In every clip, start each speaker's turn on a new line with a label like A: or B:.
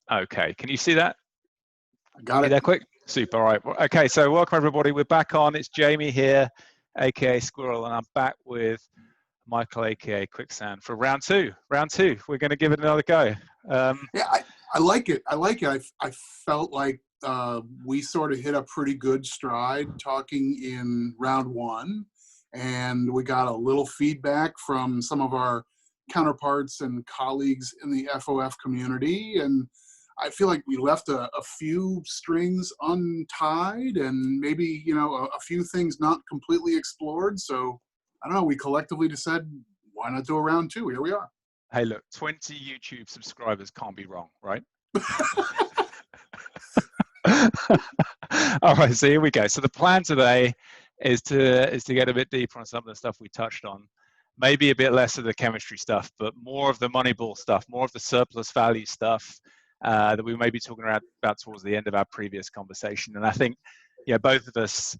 A: Okay, can you see that?
B: Got it.
A: There, Quik? Super. All right. Okay, so welcome everybody. We're back on. It's Jamie here, aka Squirrel, and I'm back with Michael, aka Quicksand, for round two. Round two. We're going to give it another go.
B: Yeah, I like it. I like it. I felt like we sort of hit a pretty good stride talking in round one, and we got a little feedback from some of our counterparts and colleagues in the FOF community, and I feel like we left a few strings untied and maybe, a few things not completely explored. So I don't know, we collectively decided, why not do a round two? Here we are.
A: Hey, look, 20 YouTube subscribers can't be wrong, right? All right, so here we go. So the plan today is to get a bit deeper on some of the stuff we touched on. Maybe a bit less of the chemistry stuff, but more of the Moneyball stuff, more of the surplus value stuff that we may be talking about towards the end of our previous conversation. And I think, both of us,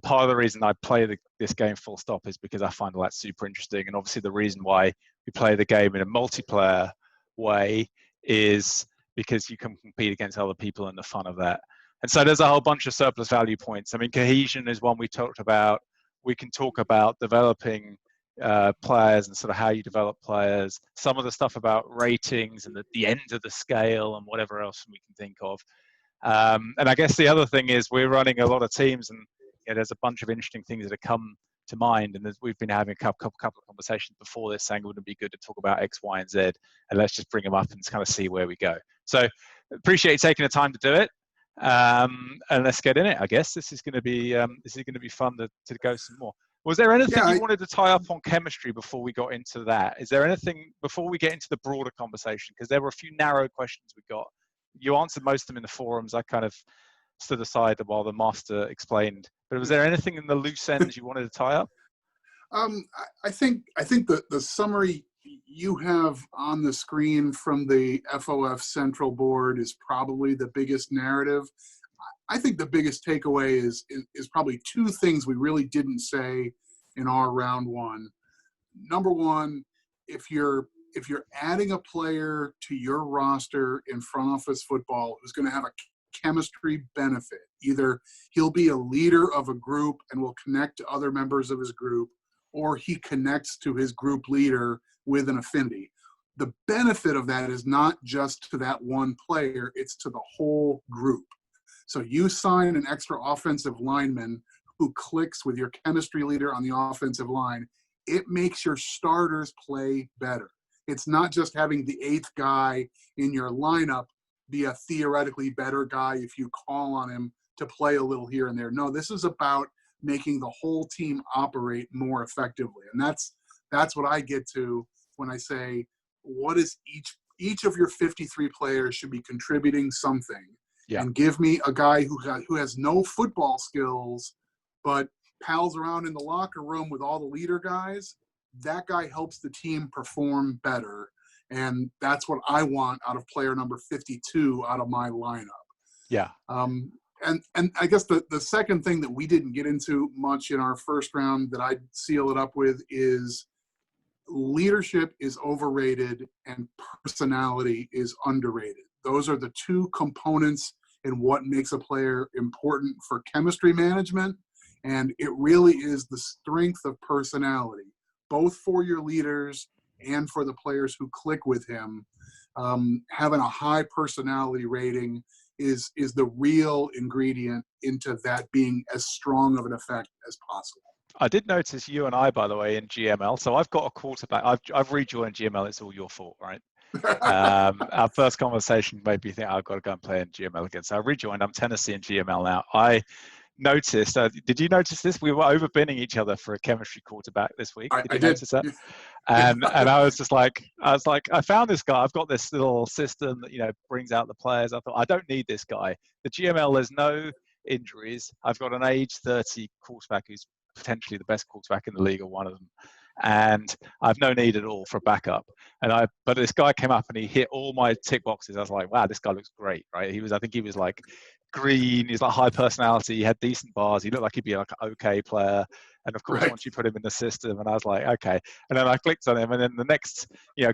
A: part of the reason I play this game full stop is because I find that super interesting. And obviously the reason why we play the game in a multiplayer way is because you can compete against other people and the fun of that. And so there's a whole bunch of surplus value points. I mean, cohesion is one we talked about. We can talk about developing players and sort of how you develop players, some of the stuff about ratings and the end of the scale and whatever else we can think of. And I guess the other thing is we're running a lot of teams, and there's a bunch of interesting things that have come to mind. And we've been having a couple of conversations before this, saying it would be good to talk about X, Y, and Z, and let's just bring them up and kind of see where we go. So appreciate you taking the time to do it. And let's get in it. I guess this is going to be fun to go some more. Was there anything you wanted to tie up on chemistry before we got into that? Is there anything before we get into the broader conversation? Because there were a few narrow questions we got. You answered most of them in the forums. I kind of stood aside while the master explained. But was there anything in the loose ends you wanted to tie up?
B: I think the summary you have on the screen from the FOF Central Board is probably the biggest narrative. I think the biggest takeaway is probably two things we really didn't say in our round one. Number one, if you're adding a player to your roster in front office football who's going to have a chemistry benefit, either he'll be a leader of a group and will connect to other members of his group, or he connects to his group leader with an affinity. The benefit of that is not just to that one player, it's to the whole group. So you sign an extra offensive lineman who clicks with your chemistry leader on the offensive line, it makes your starters play better. It's not just having the eighth guy in your lineup be a theoretically better guy if you call on him to play a little here and there. No, this is about making the whole team operate more effectively. And that's what I get to when I say, what is each of your 53 players should be contributing something. Yeah. And give me a guy who has no football skills, but pals around in the locker room with all the leader guys. That guy helps the team perform better. And that's what I want out of player number 52 out of my lineup.
A: Yeah.
B: And I guess the second thing that we didn't get into much in our first round that I'd seal it up with is leadership is overrated and personality is underrated. Those are the two components in what makes a player important for chemistry management. And it really is the strength of personality, both for your leaders and for the players who click with him. Having a high personality rating is the real ingredient into that being as strong of an effect as possible.
A: I did notice you and I, by the way, in GML. So I've got a quarterback. I've rejoined GML. It's all your fault, right? Our first conversation made me think I've got to go and play in GML again. So I rejoined. I'm Tennessee in GML now. I noticed. Did you notice this? We were overbinning each other for a chemistry quarterback this week. Did you notice that? And I was like, I found this guy. I've got this little system that brings out the players. I thought I don't need this guy. The GML, there's no injuries. I've got an age 30 quarterback who's potentially the best quarterback in the league, or one of them. And I've no need at all for a backup. But this guy came up and he hit all my tick boxes. I was like, wow, this guy looks great, right? I think he was like green. He's like high personality. He had decent bars. He looked like he'd be like an okay player. And of course, once you put him in the system, and I was like, okay. And then I clicked on him, and then the next,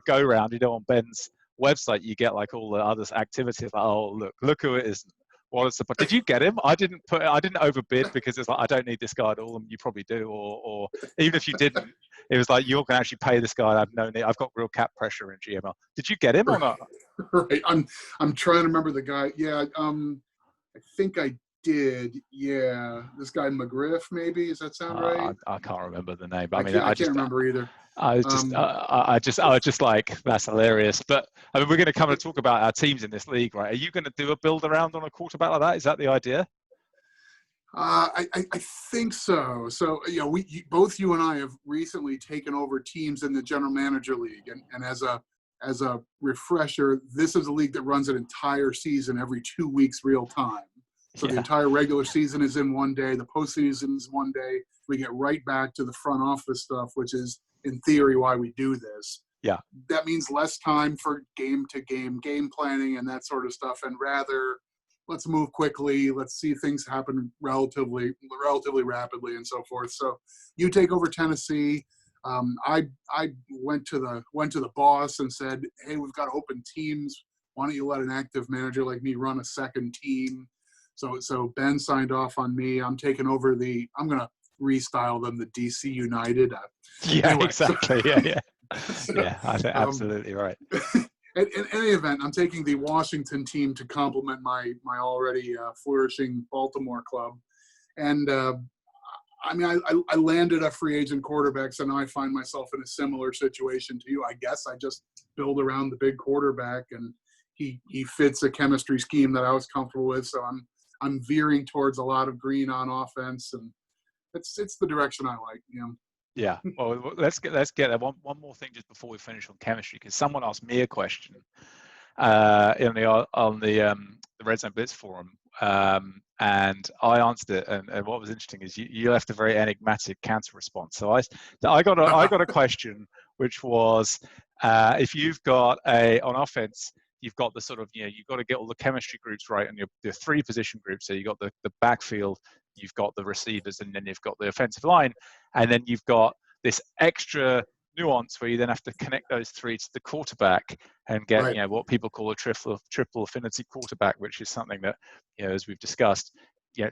A: go round, on Ben's website, you get like all the other activities. Like, oh, look who it is. What is the? Did you get him? I didn't overbid because it's like I don't need this guy at all, and you probably do. Or even if you didn't, it was like you're going to actually pay this guy. I've no need. I've got real cap pressure in GML. Did you get him or not?
B: Right. I'm trying to remember the guy. Yeah. I think I did. Yeah. This guy McGriff, maybe. Does that sound right?
A: I can't remember the name, but
B: I can't remember either.
A: I was just like, that's hilarious. But I mean, we're going to come and talk about our teams in this league, right? Are you going to do a build around on a quarterback like that? Is that the idea?
B: I think so. So, both you and I have recently taken over teams in the General Manager League, and as a refresher, this is a league that runs an entire season every 2 weeks, real time. So the entire regular season is in one day. The postseason is one day. We get right back to the front office stuff, which is, in theory, why we do this.
A: Yeah.
B: That means less time for game-to-game game planning and that sort of stuff, and rather, let's move quickly. Let's see things happen relatively rapidly and so forth. So you take over Tennessee. I went to the boss and said, hey, we've got open teams. Why don't you let an active manager like me run a second team? So Ben signed off on me. I'm taking over I'm going to restyle them the DC United.
A: Anyway, exactly. Yeah. Yeah, I think absolutely right.
B: In any event, I'm taking the Washington team to complement my already flourishing Baltimore club. And I landed a free agent quarterback, so now I find myself in a similar situation to you. I guess I just build around the big quarterback, and he fits a chemistry scheme that I was comfortable with. So I'm veering towards a lot of green on offense, and it's the direction I like.
A: Yeah. Well, let's get one more thing just before we finish on chemistry, because someone asked me a question on the Red Zone Blitz forum, and I answered it. And what was interesting is you left a very enigmatic counter response. So I got a question which was, if you've got on offense, you've got the sort of, you've got to get all the chemistry groups right, and your 3 position groups. So you've got the backfield, you've got the receivers, and then you've got the offensive line, and then you've got this extra nuance where you then have to connect those 3 to the quarterback and get
B: right.
A: What people call a triple affinity quarterback, which is something that, as we've discussed,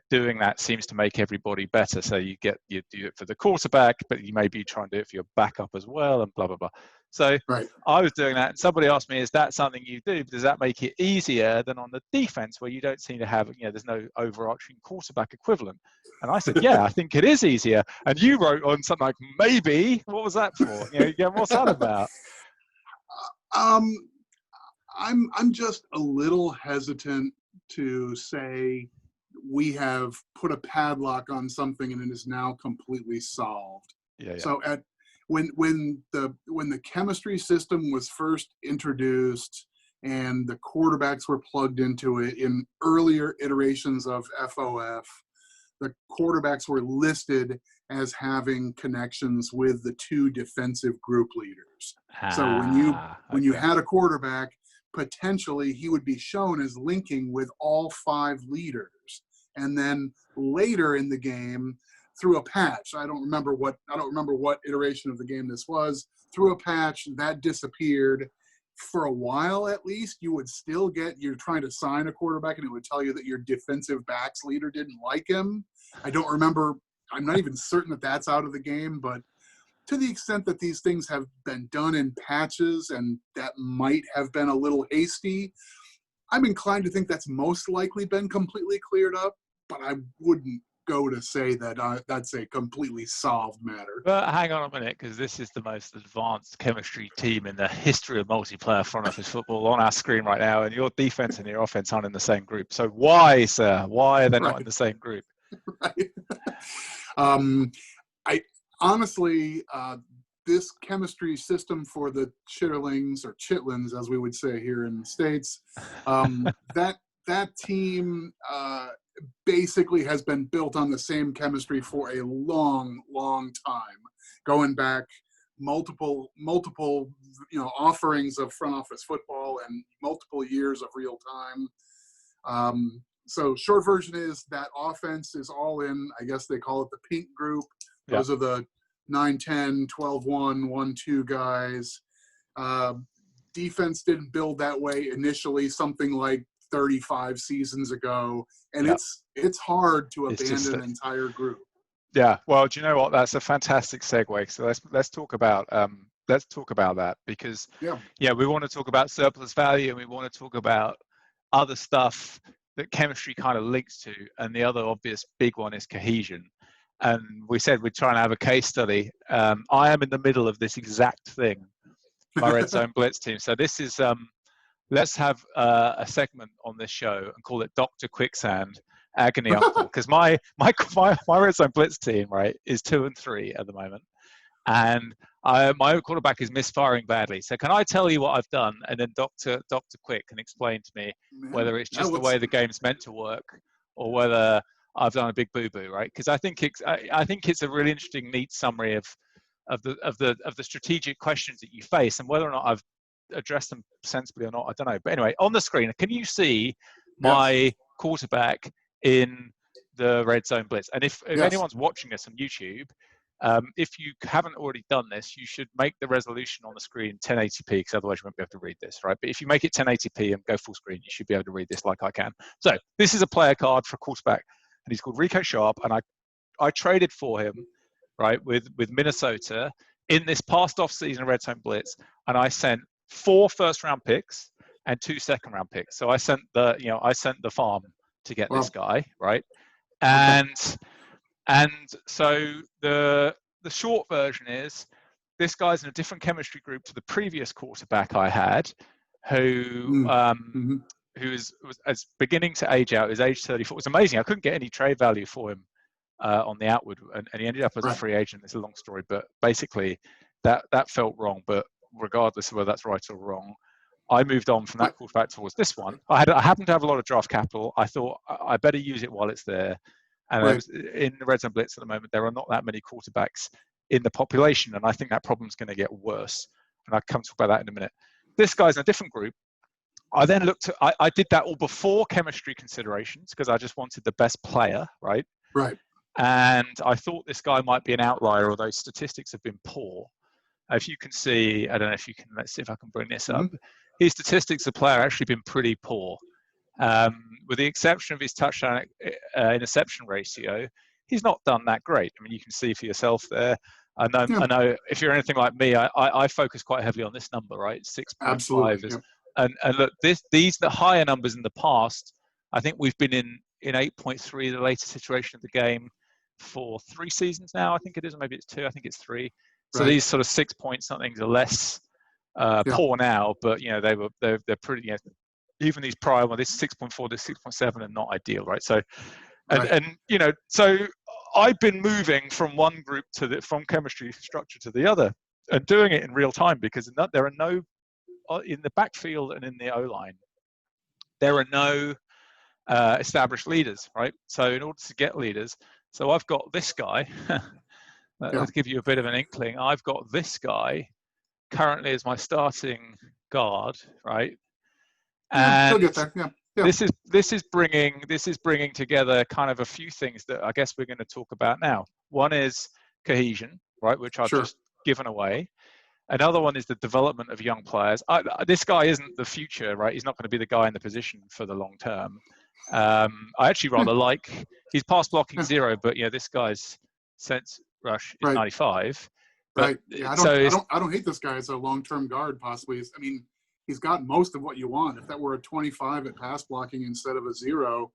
A: doing that seems to make everybody better. So you do it for the quarterback, but you maybe try and do it for your backup as well, and blah blah blah. So
B: right.
A: I was doing that, and somebody asked me, is that something you do? Does that make it easier than on the defense, where you don't seem to have, there's no overarching quarterback equivalent? And I said, yeah, I think it is easier. And you wrote on something like, maybe. What was that for? What's that about?
B: I'm just a little hesitant to say we have put a padlock on something and it is now completely solved.
A: Yeah.
B: So when the chemistry system was first introduced and the quarterbacks were plugged into it in earlier iterations of FOF, the quarterbacks were listed as having connections with the 2 defensive group leaders. So when you had a quarterback, potentially he would be shown as linking with all 5 leaders. And then later in the game, through a patch, I don't remember what iteration of the game this was, through a patch that disappeared. For a while at least, you would still you're trying to sign a quarterback and it would tell you that your defensive backs leader didn't like him. I don't remember. I'm not even certain that that's out of the game, but to the extent that these things have been done in patches and that might have been a little hasty, I'm inclined to think that's most likely been completely cleared up, but I wouldn't go to say that that's a completely solved matter.
A: But hang on a minute, because this is the most advanced chemistry team in the history of multiplayer front office football on our screen right now, and your defense and your offense aren't in the same group. So why, sir? Why are they not in the same group?
B: Right. I honestly, this chemistry system for the chitterlings, or chitlins, as we would say here in the States, that team basically has been built on the same chemistry for a long, long time, going back multiple offerings of front office football and multiple years of real time. So short version is that offense is all in, I guess they call it the pink group. Those are the 9-10, 12-1, 1-2 guys. defense didn't build that way initially, something like 35 seasons ago, and
A: Yeah.
B: it's hard to
A: It's
B: abandon
A: just
B: an entire group.
A: Yeah, well, do you know what? That's a fantastic segue. So let's talk about that, because we want to talk about surplus value, and we want to talk about other stuff that chemistry kind of links to, and the other obvious big one is cohesion. And we said we'd try and have a case study. I am in the middle of this exact thing, my Red Zone Blitz team. So this is let's have a segment on this show and call it Dr. Quicksand Agony Uncle, because my Red Zone Blitz team, right, is 2-3 at the moment, and my quarterback is misfiring badly. So can I tell you what I've done, and then Dr. Quik can explain to me whether it's just the way the game's meant to work, or whether I've done a big boo-boo, right? Because I think it's a really interesting, neat summary of the strategic questions that you face, and whether or not I've addressed them sensibly or not, I don't know. But anyway, on the screen, can you see my quarterback in the Red Zone Blitz? And if anyone's watching this on YouTube, if you haven't already done this, you should make the resolution on the screen 1080p, because otherwise you won't be able to read this, right? But if you make it 1080p and go full screen, you should be able to read this like I can. So this is a player card for a quarterback, and he's called Rico Sharp, and I traded for him, right, with Minnesota in this past off-season Red Zone Blitz, and I sent 4 first-round picks and 2 second-round picks. So I sent the farm to get this guy, right? And so the short version is, this guy's in a different chemistry group to the previous quarterback I had, who was beginning to age out. His age 34. It was amazing. I couldn't get any trade value for him on the outward, and he ended up as a free agent. It's a long story, but basically that felt wrong. But regardless of whether that's right or wrong, I moved on from that quarterback towards this one. I happen to have a lot of draft capital. I thought I better use it while it's there. And in the Red Zone Blitz at the moment, there are not that many quarterbacks in the population, and I think that problem's going to get worse. And I'll come talk about that in a minute. This guy's in a different group. I then looked at, I did that all before chemistry considerations, because I just wanted the best player, right?
B: Right.
A: And I thought this guy might be an outlier, although statistics have been poor. If you can see, I don't know if you can, let's see if I can bring this up. His statistics of player actually been pretty poor. With the exception of his touchdown interception ratio, he's not done that great. I mean, you can see for yourself there. I know if you're anything like me, I focus quite heavily on this number, right? 6.5 is, and look, these the higher numbers in the past. I think we've been in 8.3, the latest iteration of the game, for 3 seasons now. I think it is, or maybe it's 2. I think it's 3. So these sort of 6 point somethings are less poor now, but they're pretty. Even these prior ones, this 6.4, this 6.7, are not ideal, right? So, so I've been moving from one group from chemistry structure to the other, and doing it in real time, because there are no in the backfield and in the O-line, there are no established leaders, right? So in order to get leaders, so I've got this guy. Let's give you a bit of an inkling. I've got this guy currently as my starting guard, right? And this is bringing together kind of a few things that I guess we're going to talk about now. One is cohesion, right, which I've just given away. Another one is the development of young players. This guy isn't the future, right? He's not going to be the guy in the position for the long term. I actually rather like, he's pass blocking 0, but this guy's sense rush is 95. But
B: I don't hate this guy as a long-term guard. Possibly, I mean, he's got most of what you want. If that were a 25 at pass blocking instead of a 0,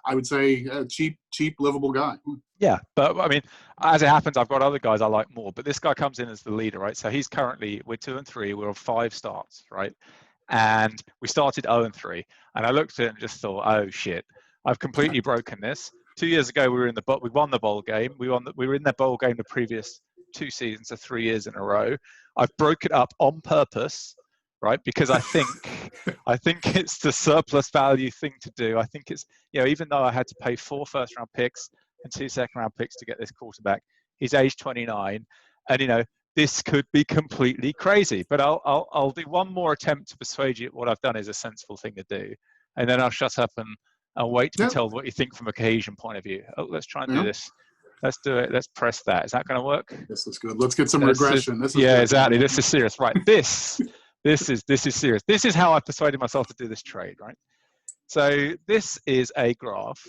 B: I would say cheap, livable guy.
A: Yeah, but I mean, as it happens, I've got other guys I like more. But this guy comes in as the leader, right? So he's currently, we're 2-3. We're on 5 starts, right? And we started 0-3. And I looked at it and just thought, oh shit, I've completely broken this. 2 years ago, we won the bowl game. We were in that bowl game the previous 2 seasons, so 3 years in a row. I've broke it up on purpose, right? Because I think it's the surplus value thing to do. I think it's, even though I had to pay 4 first-round picks and 2 second-round picks to get this quarterback, he's age 29, and this could be completely crazy. But I'll do one more attempt to persuade you what I've done is a sensible thing to do, and then I'll shut up and I'll wait to be told what you think from a cohesion point of view. Let's try and do this. Let's do it. Let's press that. Is that going to work?
B: This is good. Let's get some regression. This is
A: good. Exactly. This is serious. Right. This This is serious. This is how I persuaded myself to do this trade, right? So this is a graph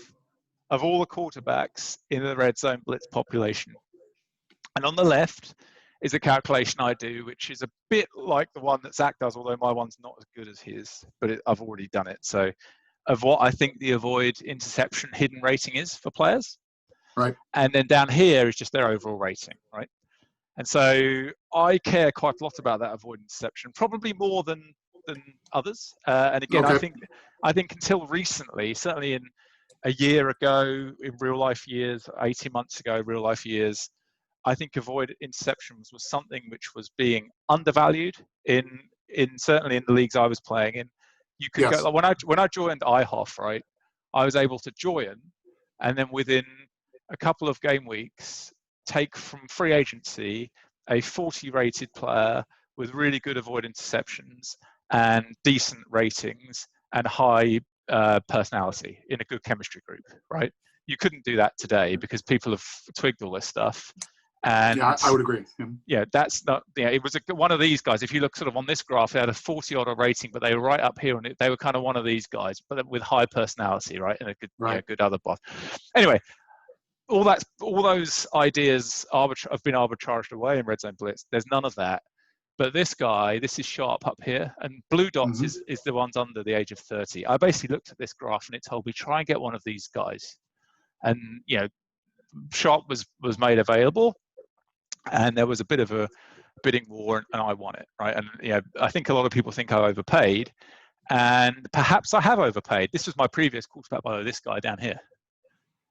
A: of all the quarterbacks in the red zone blitz population. And on the left is a calculation I do, which is a bit like the one that Zach does, although my one's not as good as his, but I've already done it. So of what I think the avoid interception hidden rating is for players.
B: Right.
A: And then down here is just their overall rating, right? And so I care quite a lot about that avoid interception, probably more than others. And again,
B: Okay.
A: I think until recently, certainly in a year ago, in real life years, 18 months ago, real life years, I think avoid interceptions was something which was being undervalued in certainly in the leagues I was playing in. You could
B: Yes.
A: go like when I joined IHOF, right? I was able to join, and then within a couple of game weeks, take from free agency a 40 rated player with really good avoid interceptions and decent ratings and high personality in a good chemistry group, right? You couldn't do that today because people have twigged all this stuff. And
B: yeah, I would agree.
A: yeah, that's not, yeah, it was one of these guys. If you look sort of on this graph, they had a 40 odd rating, but they were right up here, and they were kind of one of these guys, but with high personality, right? And a good,
B: Right.
A: yeah, good other boss. Anyway, all those ideas have been arbitraged away in Red Zone Blitz. There's none of that. But this guy, this is sharp up here, and blue dots is the ones under the age of 30. I basically looked at this graph and it told me try and get one of these guys. And you know, sharp was made available, and there was a bit of a bidding war, and I won it, right? And you know, I think a lot of people think I overpaid, and perhaps I have overpaid. This was my previous quarterback, by the way, this guy down here.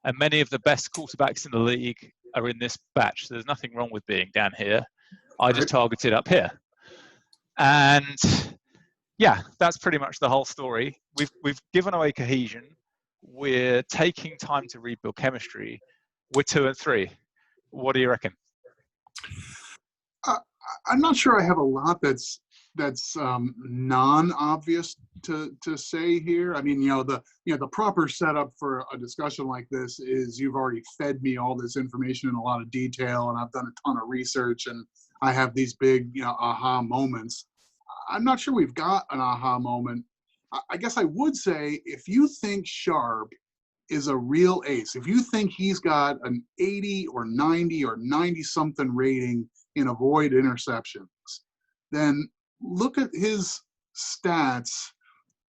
A: And many of the best quarterbacks in the league are in this batch. So there's nothing wrong with being down here. I just targeted up here. And yeah, that's pretty much the whole story. We've given away cohesion. We're taking time to rebuild chemistry. We're 2 and 3. What do you reckon?
B: I'm not sure I have a lot that's non-obvious to say here. I mean, the proper setup for a discussion like this is you've already fed me all this information in a lot of detail, and I've done a ton of research, and I have these big, aha moments. I'm not sure we've got an aha moment. I guess I would say if you think Sharp is a real ace, if you think he's got an 80 or 90 or 90 something rating in avoid interceptions, then look at his stats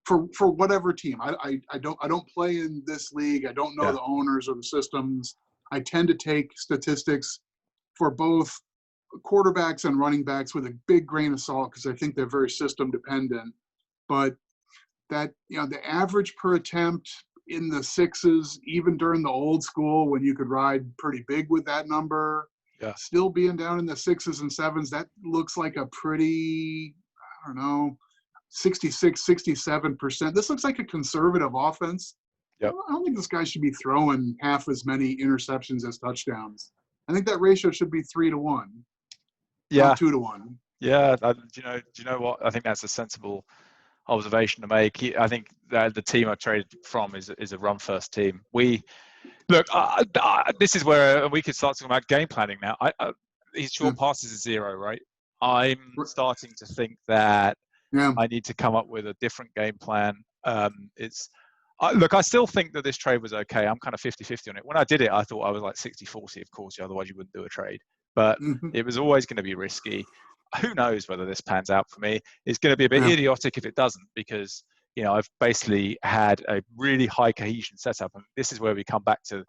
B: for whatever team. I don't play in this league. I don't know the owners or the systems. I tend to take statistics for both quarterbacks and running backs with a big grain of salt because I think they're very system dependent. But that, the average per attempt in the 6s, even during the old school when you could ride pretty big with that number, still being down in the 6s and 7s, that looks like a pretty, 66, 67%. This looks like a conservative offense. Yep. I don't think this guy should be throwing half as many interceptions as touchdowns. I think that ratio should be 3-1.
A: Yeah.
B: Not 2-1.
A: Yeah. Do you know what? I think that's a sensible observation to make. I think that the team I traded from is a run first team. Look, this is where we could start talking about game planning now. His short passes is 0, right? I'm starting to think that I need to come up with a different game plan. Look, I still think that this trade was okay. I'm kind of 50-50 on it. When I did it, I thought I was like 60-40, of course, otherwise you wouldn't do a trade. But it was always going to be risky. Who knows whether this pans out for me? It's going to be a bit idiotic if it doesn't, because I've basically had a really high cohesion setup, and this is where we come back to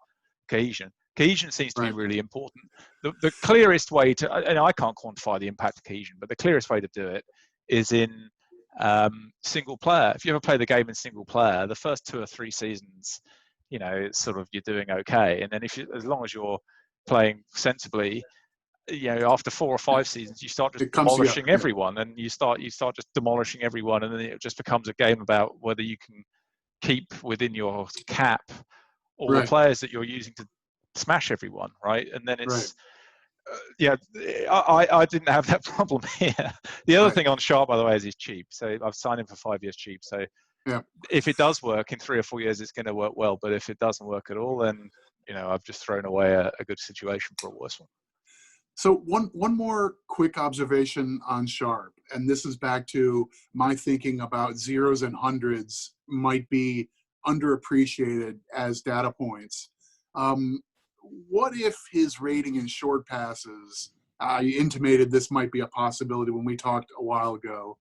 A: cohesion. Cohesion seems to be really important. The clearest way to, and I can't quantify the impact of cohesion, but the clearest way to do it is in single player. If you ever play the game in single player, the first 2 or 3 seasons, it's sort of you're doing okay, and then as long as you're playing sensibly, after 4 or 5 seasons, you start just demolishing everyone, and you start just demolishing everyone, and then it just becomes a game about whether you can keep within your cap all the players that you're using to smash everyone, right? And then it's I didn't have that problem here. The other thing on Sharp, by the way, is he's cheap. So I've signed him for 5 years cheap. So if it does work in 3 or 4 years, it's going to work well. But if it doesn't work at all, then I've just thrown away a good situation for a worse one.
B: So one more quick observation on Sharp, and this is back to my thinking about zeros and hundreds might be underappreciated as data points. Um, what if his rating in short passes, I intimated this might be a possibility when we talked a while ago.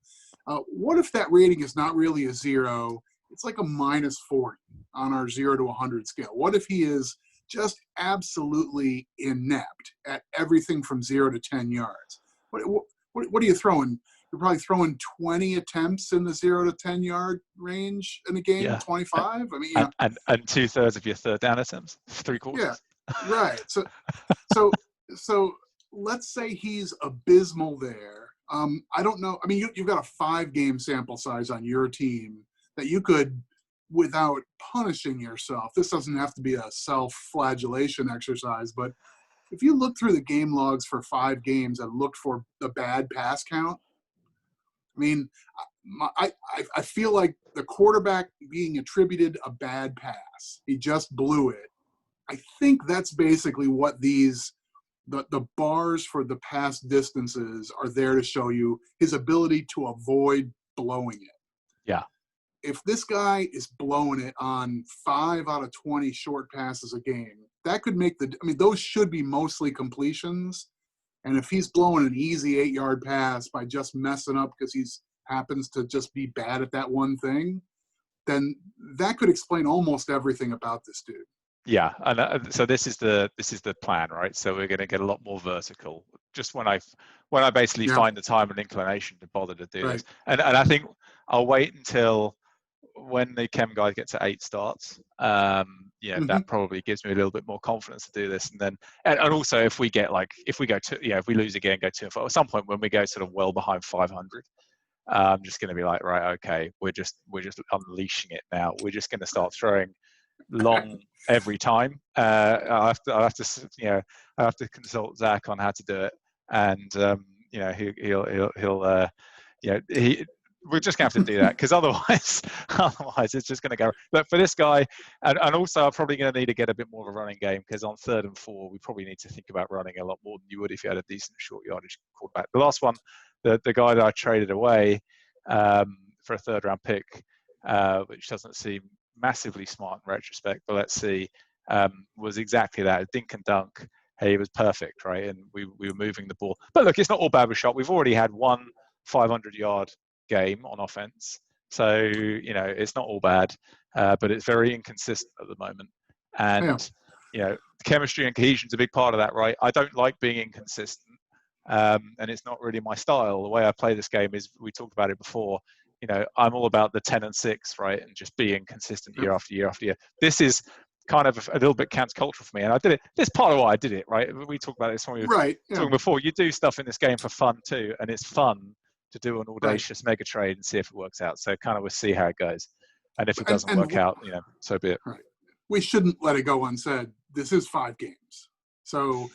B: What if that rating is not really a zero? It's like a -40 on our 0 to 100 scale. What if he is just absolutely inept at everything from 0 to 10 yards? What are you throwing? You're probably throwing 20 attempts in the 0 to 10 yard range in a game,
A: Yeah.
B: 25. I mean,
A: And 2/3 of your third down attempts, three
B: yeah,
A: quarters.
B: right. So, so let's say he's abysmal there. I don't know. I mean, you've got a 5-game sample size on your team that you could, without punishing yourself, this doesn't have to be a self-flagellation exercise, but if you look through the game logs for 5 games and looked for the bad pass count, I mean, I feel like the quarterback being attributed a bad pass, he just blew it. I think that's basically what the bars for the pass distances are there to show you his ability to avoid blowing it.
A: Yeah.
B: If this guy is blowing it on 5 out of 20 short passes a game, that could make those should be mostly completions. And if he's blowing an easy 8-yard pass by just messing up because he's happens to just be bad at that one thing, then that could explain almost everything about this dude.
A: Yeah, and so this is the plan, right? So we're going to get a lot more vertical. Just when I basically find the time and inclination to bother to do this, and I think I'll wait until when the chem guy gets to 8 starts. That probably gives me a little bit more confidence to do this, and then and also if we get if we lose again, go 2-4 at some point when we go sort of well behind 500. I'm just going to be like, right, okay, we're just unleashing it now. We're just going to start throwing long every time. I have to consult Zach on how to do it, and we're just gonna have to do that because otherwise it's just gonna go. But for this guy, and also I'm probably gonna need to get a bit more of a running game because on 3rd and 4 we probably need to think about running a lot more than you would if you had a decent short yardage quarterback. The last one, the guy that I traded away for a 3rd round pick, which doesn't seem massively smart in retrospect, but let's see, was exactly that. Dink and dunk. Hey, it was perfect, right? And we were moving the ball. But look, it's not all bad with shot. We've already had one 500-yard game on offense, so it's not all bad, but it's very inconsistent at the moment. And chemistry and cohesion is a big part of that, right? I don't like being inconsistent, and it's not really my style. The way I play this game is, we talked about it before. I'm all about the 10 and 6, right, and just being consistent year after year after year. This is kind of a little bit countercultural for me, and I did it. This is part of why I did it, right? We talked about this when we were talking before. You do stuff in this game for fun too, and it's fun to do an audacious mega trade and see if it works out. So kind of we'll see how it goes, and if it doesn't work out, so be it.
B: Right. We shouldn't let it go unsaid. This is 5 games, so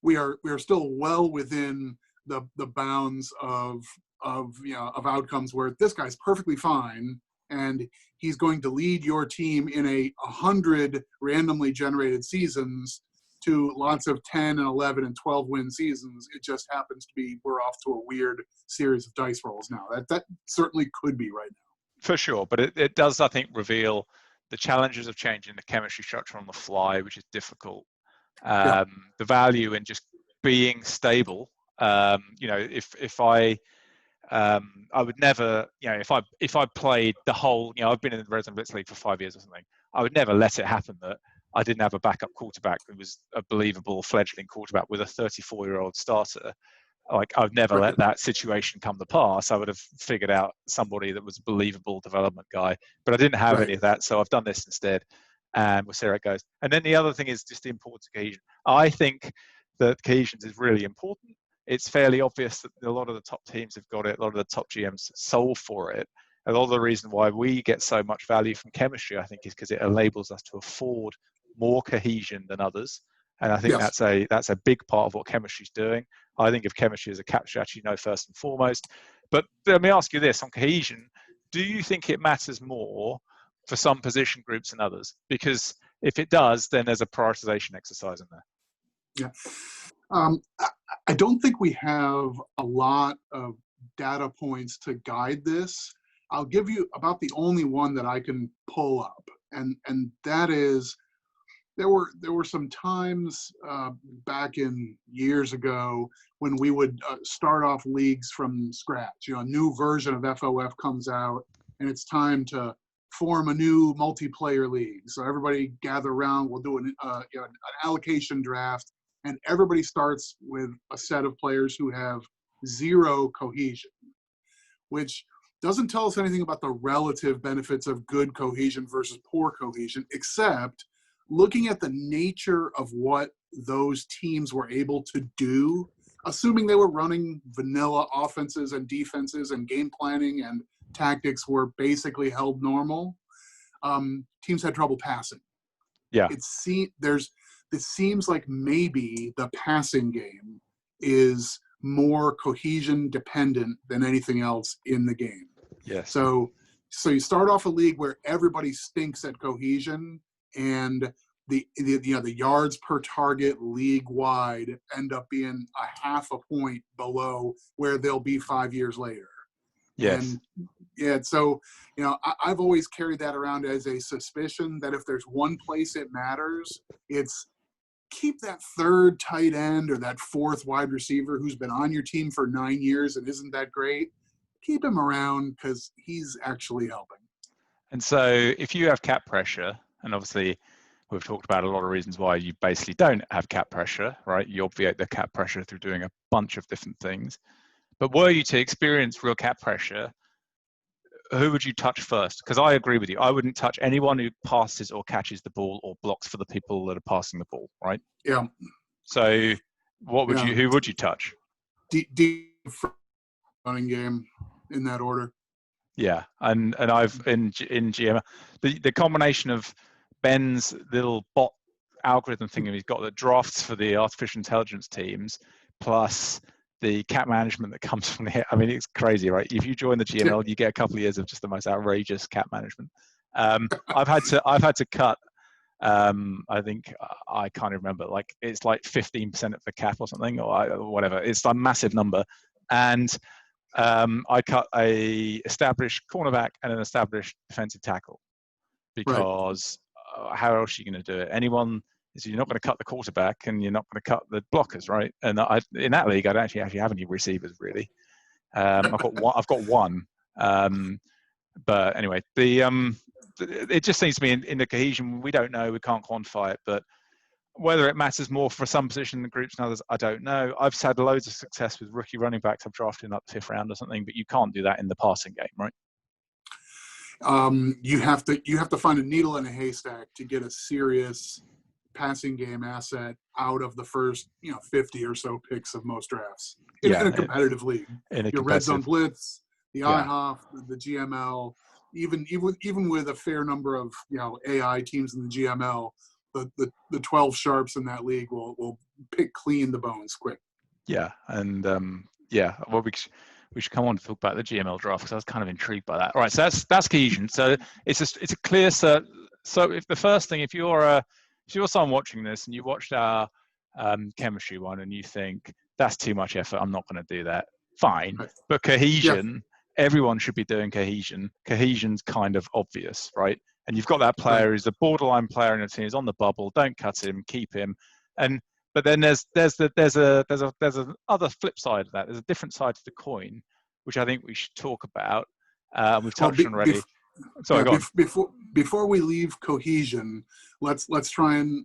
B: we are still well within the bounds of outcomes where this guy's perfectly fine and he's going to lead your team in 100 randomly generated seasons to lots of 10 and 11 and 12 win seasons. It just happens to be we're off to a weird series of dice rolls now. That certainly could be right now.
A: For sure, but it does, I think, reveal the challenges of changing the chemistry structure on the fly, which is difficult. The value in just being stable. If I would never, if I played the whole, I've been in the Red Zone Blitz League for 5 years or something, I would never let it happen that I didn't have a backup quarterback who was a believable fledgling quarterback with a 34-year-old starter. Like, I've never let that situation come to pass. I would have figured out somebody that was a believable development guy, but I didn't have any of that, so I've done this instead, and we'll see how it goes. And then the other thing is just the importance of cohesion. I think that cohesion is really important. It's fairly obvious that a lot of the top teams have got it. A lot of the top GMs solve for it. A lot of the reason why we get so much value from chemistry, I think, is because it enables us to afford more cohesion than others. And I think that's a big part of what chemistry is doing. I think of chemistry as a cap strategy, first and foremost. But let me ask you this on cohesion: do you think it matters more for some position groups than others? Because if it does, then there's a prioritization exercise in there.
B: Yeah. I don't think we have a lot of data points to guide this. I'll give you about the only one that I can pull up, and that is there were some times back in years ago when we would start off leagues from scratch. A new version of FOF comes out, and it's time to form a new multiplayer league. So everybody gather around. We'll do an allocation draft, and everybody starts with a set of players who have zero cohesion, which doesn't tell us anything about the relative benefits of good cohesion versus poor cohesion, except looking at the nature of what those teams were able to do, assuming they were running vanilla offenses and defenses and game planning and tactics were basically held normal, teams had trouble passing.
A: Yeah.
B: It seems like maybe the passing game is more cohesion dependent than anything else in the game.
A: Yes.
B: So you start off a league where everybody stinks at cohesion, and the yards per target league wide end up being a half a point below where they'll be 5 years later.
A: Yes.
B: And yeah, so I've always carried that around as a suspicion that if there's one place it matters, it's keep that third tight end or that fourth wide receiver who's been on your team for 9 years and isn't that great. Keep him around because he's actually helping.
A: And so if you have cap pressure, and obviously we've talked about a lot of reasons why you basically don't have cap pressure, right? You obviate the cap pressure through doing a bunch of different things. But were you to experience real cap pressure, who would you touch first? Because I agree with you. I wouldn't touch anyone who passes or catches the ball or blocks for the people that are passing the ball, right?
B: Yeah.
A: So who would you touch?
B: Deep running game in that order.
A: Yeah, and I've in GM the combination of Ben's little bot algorithm thing he's got that drafts for the artificial intelligence teams, plus the cap management that comes from it. I mean, it's crazy, right? If you join the GML, you get a couple of years of just the most outrageous cap management. I've had to cut. I think I can't remember. Like it's like 15% of the cap or something, or whatever. It's a massive number, and I cut a established cornerback and an established defensive tackle because how else are you going to do it? You're not going to cut the quarterback and you're not going to cut the blockers, right? And in that league, I don't actually have any receivers really. I've got one. But anyway, it just seems to me in the cohesion, we don't know, we can't quantify it, but whether it matters more for some position groups than others, I don't know. I've had loads of success with rookie running backs I've drafted in like the 5th round or something, but you can't do that in the passing game, right?
B: You have to find a needle in a haystack to get a serious passing game asset out of the first 50 or so picks of most drafts in a competitive league. Your red zone blitz, the IHOF, the GML, even with a fair number of AI teams in the GML, the 12 sharps in that league will pick clean the bones quick.
A: Yeah, and well, we should come on to talk about the GML draft because I was kind of intrigued by that. All right, so that's cohesion. So it's a clear set. So if you're someone watching this and you watched our chemistry one and you think that's too much effort, I'm not going to do that. Fine, right. But cohesion, everyone should be doing cohesion. Cohesion's kind of obvious, right? And you've got that player who's a borderline player in the team, is on the bubble. Don't cut him, keep him. But then there's other flip side of that. There's a different side to the coin, which I think we should talk about. We've touched on already. Sorry, go on.
B: Before we leave cohesion, let's try and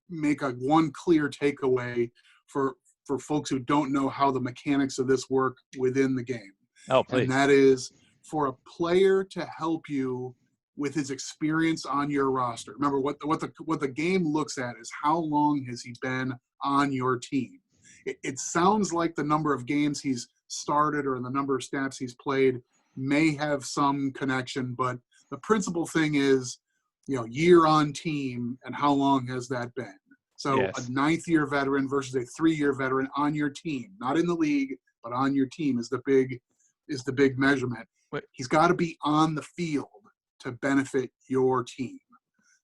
B: make one clear takeaway for folks who don't know how the mechanics of this work within the game.
A: Oh, please.
B: And that is for a player to help you with his experience on your roster. Remember, what the game looks at is how long has he been on your team. It sounds like the number of games he's started or the number of snaps he's played may have some connection, but the principal thing is, year on team and how long has that been. So a 9th-year veteran versus a 3-year veteran on your team, not in the league, but on your team is the big measurement. He's got to be on the field to benefit your team.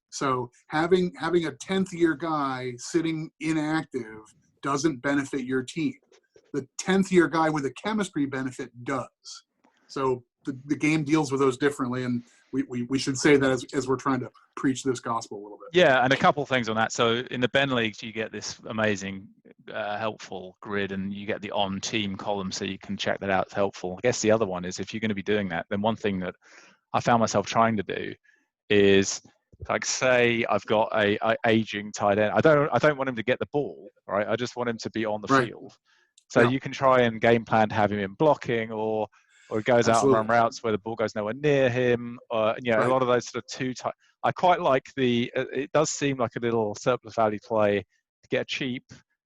B: So having a 10th-year guy sitting inactive doesn't benefit your team. the 10th year guy with a chemistry benefit does. So the game deals with those differently, and we should say that as we're trying to preach this gospel a little bit.
A: Yeah, and a couple of things on that. So in the Ben leagues, you get this amazing, helpful grid, and you get the on-team column, so you can check that out. It's helpful. I guess the other one is, if you're going to be doing that, then one thing that I found myself trying to do is, like, say I've got a aging tight end. I don't want him to get the ball, right? I just want him to be on the field. So you can try and game plan to have him in blocking, or he goes out and run routes where the ball goes nowhere near him. A lot of those sort of two type. I quite like it does seem like a little surplus value play to get a cheap,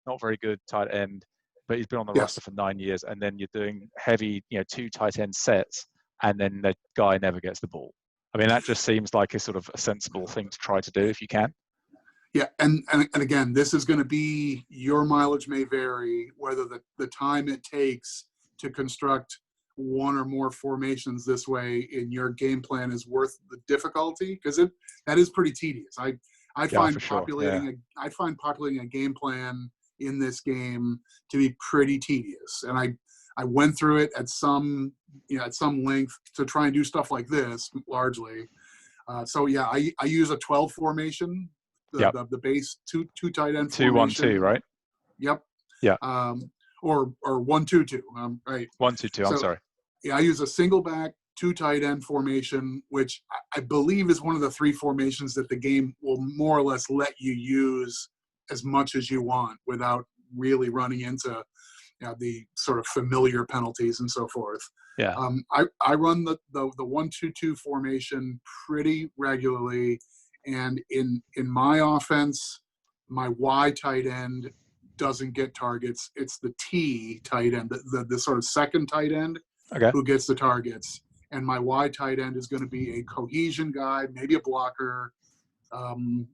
A: not very good tight end, but he's been on the roster for 9 years, and then you're doing heavy, two tight end sets, and then the guy never gets the ball. I mean, that just seems like a sort of a sensible thing to try to do if you can.
B: Yeah, and again, this is going to be, your mileage may vary, whether the time it takes to construct one or more formations this way in your game plan is worth the difficulty, because that is pretty tedious. I find populating a game plan in this game to be pretty tedious, and I went through it at some length to try and do stuff like this largely. I use a 12 formation, the base two tight end formation.
A: 2-1-2, right?
B: Yep.
A: Yeah.
B: Or 1-2-2. Right.
A: 1-2-2. I'm sorry.
B: Yeah, I use a single back, two tight end formation, which I believe is one of the three formations that the game will more or less let you use as much as you want without really running into the sort of familiar penalties and so forth.
A: Yeah.
B: I run the 1-2-2 formation pretty regularly, and in my offense, my Y tight end doesn't get targets. It's the T tight end, the sort of second tight end, who gets the targets. And my Y tight end is going to be a cohesion guy, maybe a blocker. And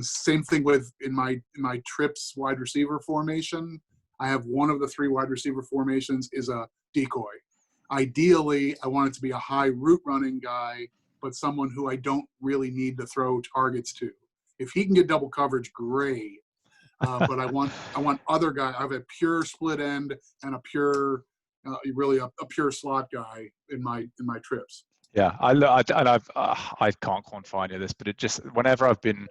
B: same thing with in my trips wide receiver formation. I have one of the three wide receiver formations is a decoy. Ideally, I want it to be a high route running guy, but someone who I don't really need to throw targets to. If he can get double coverage, great. But I want other guy. I have a pure split end and a pure, really a pure slot guy in my trips.
A: Yeah, I can't quantify any of this, but it just, whenever I've been,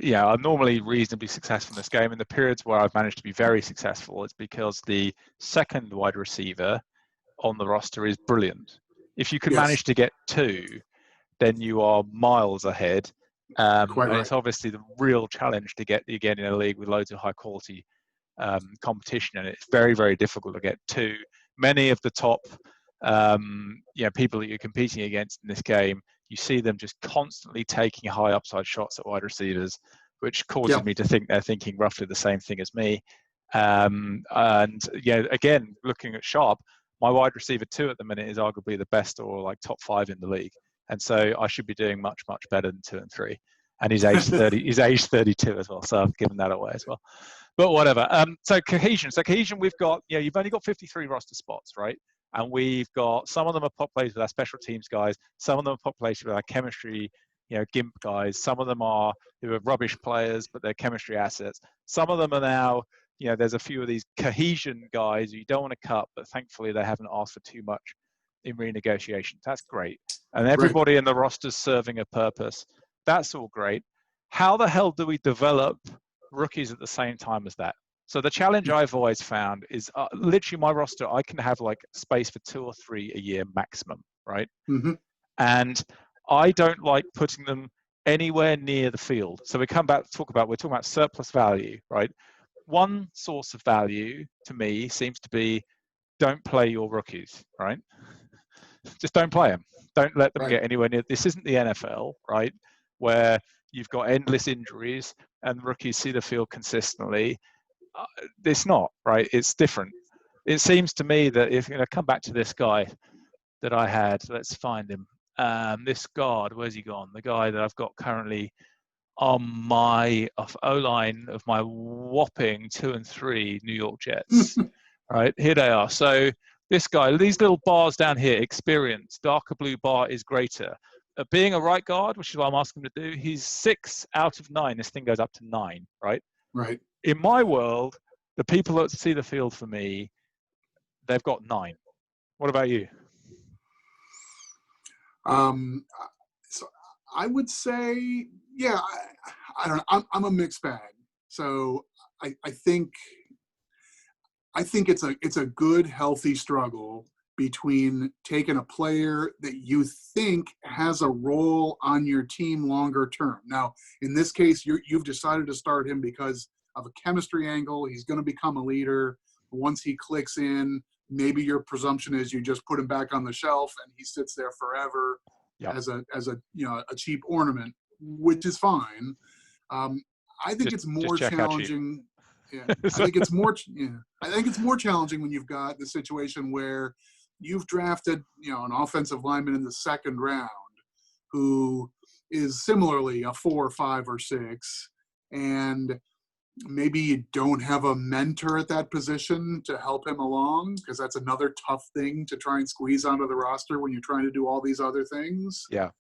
A: I'm normally reasonably successful in this game. In the periods where I've managed to be very successful, it's because the second wide receiver on the roster is brilliant. If you can manage to get two, then you are miles ahead. And it's obviously the real challenge to get, again, in a league with loads of high quality competition, and it's very, very difficult to get two. Many of the top people that you're competing against in this game, you see them just constantly taking high upside shots at wide receivers, which causes me to think they're thinking roughly the same thing as me. Again, looking at Sharp, my wide receiver 2 at the minute is arguably the best or like top 5 in the league. And so I should be doing much, much better than 2 and 3. And he's age 30. He's age 32 as well. So I've given that away as well. But whatever. So cohesion. So cohesion, we've got, you've only got 53 roster spots, right? And we've got, some of them are populated with our special teams guys. Some of them are populated with our chemistry, GIMP guys. Some of them are who are rubbish players, but they're chemistry assets. Some of them are now, there's a few of these cohesion guys who you don't want to cut, but thankfully they haven't asked for too much in renegotiations. That's great. And everybody in the roster's serving a purpose. That's all great. How the hell do we develop rookies at the same time as that? So the challenge I've always found is literally my roster, I can have like space for 2 or 3 a year maximum, right?
B: Mm-hmm.
A: And I don't like putting them anywhere near the field. So we're talking about surplus value, right? One source of value to me seems to be, don't play your rookies, right? Just don't play them. Don't let them get anywhere near. This isn't the NFL, right? Where you've got endless injuries and rookies see the field consistently. It's not, right? It's different. It seems to me that if come back to this guy that I had, let's find him. This guard, where's he gone? The guy that I've got currently on my O-line of my whopping 2 and 3 New York Jets. Right, here they are. So this guy, these little bars down here, experience, darker blue bar is greater. Being a right guard, which is what I'm asking him to do, he's 6 out of 9. This thing goes up to 9, right?
B: Right.
A: In my world, The people that see the field for me, they've got 9. What about you?
B: So I would say, yeah, I don't know. I'm a mixed bag. So I think it's a good, healthy struggle between taking a player that you think has a role on your team longer term. Now, in this case, you've decided to start him because of a chemistry angle. He's going to become a leader. Once he clicks in, maybe your presumption is you just put him back on the shelf and he sits there forever. Yep. as a a cheap ornament, which is fine. I think it's more challenging. Yeah, I think it's more. Yeah, I think it's more challenging when you've got the situation where you've drafted, an offensive lineman in the second round who is similarly a 4, 5, or 6, and maybe you don't have a mentor at that position to help him along, because that's another tough thing to try and squeeze onto the roster when you're trying to do all these other things.
A: Yeah.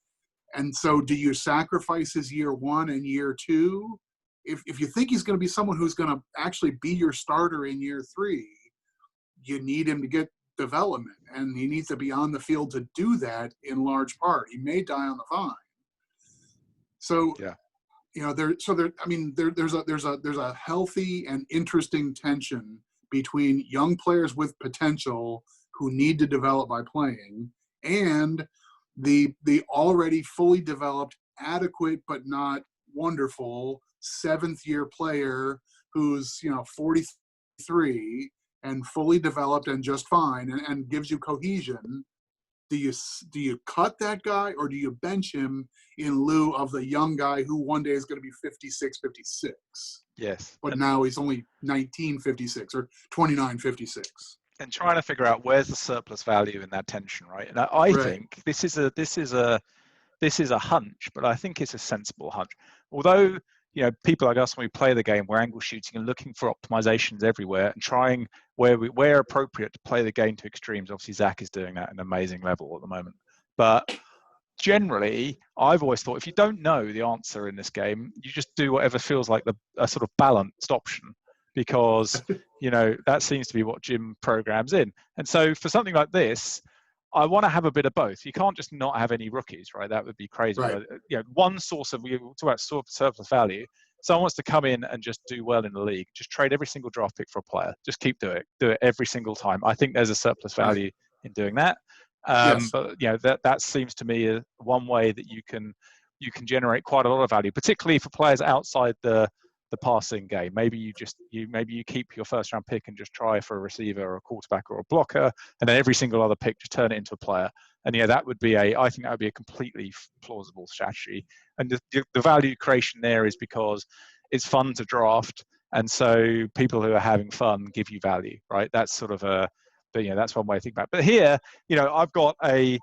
B: And so do you sacrifice his year 1 and year 2? If you think he's going to be someone who's going to actually be your starter in year 3, you need him to get development, and he needs to be on the field to do that in large part. He may die on the vine. So,
A: yeah.
B: There's a healthy and interesting tension between young players with potential who need to develop by playing, and the already fully developed, adequate but not wonderful 7th-year player who's 43 and fully developed and just fine and gives you cohesion. Do you cut that guy, or do you bench him in lieu of the young guy who one day is going to be 56, 56?
A: Yes.
B: But now he's only 1956 or 2956.
A: And trying to figure out where's the surplus value in that tension, right? And I think this is a hunch, but I think it's a sensible hunch. Although, people like us, when we play the game, we're angle shooting and looking for optimizations everywhere and trying where appropriate to play the game to extremes. Obviously, Zach is doing that at an amazing level at the moment. But generally, I've always thought if you don't know the answer in this game, you just do whatever feels like a sort of balanced option, because that seems to be what Jim programs in. And so for something like this, I want to have a bit of both. You can't just not have any rookies, right? That would be crazy.
B: Right.
A: One source of, we talk about surplus value. Someone wants to come in and just do well in the league. Just trade every single draft pick for a player. Just keep doing it. Do it every single time. I think there's a surplus value in doing that.
B: Yes.
A: But that seems to me one way that you can generate quite a lot of value, particularly for players outside the passing game. Maybe you keep your first round pick and just try for a receiver or a quarterback or a blocker, and then every single other pick just turn it into a player. And that would be I think that would be a completely plausible strategy. And the value creation there is because it's fun to draft, and so people who are having fun give you value, right? That's sort of that's one way to think about it. But here, you've got a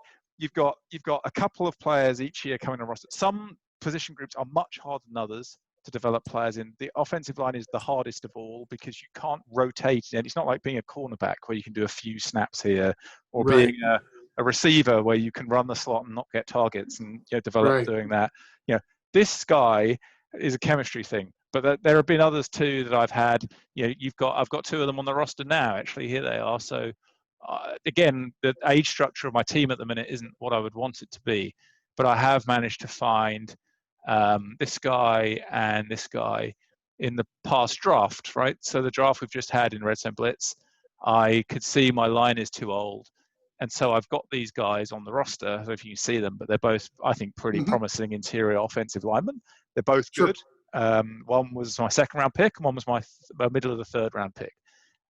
A: couple of players each year coming on roster. Some position groups are much harder than others to develop players in. The offensive line is the hardest of all because you can't rotate, and it's not like being a cornerback where you can do a few snaps here, or being a receiver where you can run the slot and not get targets and develop doing that. This guy is a chemistry thing, but there have been others too that I've had. I've got 2 of them on the roster now. Actually, here they are. So again, the age structure of my team at the minute isn't what I would want it to be, but I have managed to find this guy and this guy in the past draft, right? So the draft we've just had in Red Zone Blitz, I could see my line is too old. And so I've got these guys on the roster. I don't know if you can see them, but they're both, I think, pretty promising interior offensive linemen. They're both good. One was my 2nd round pick, and one was my middle of the 3rd round pick.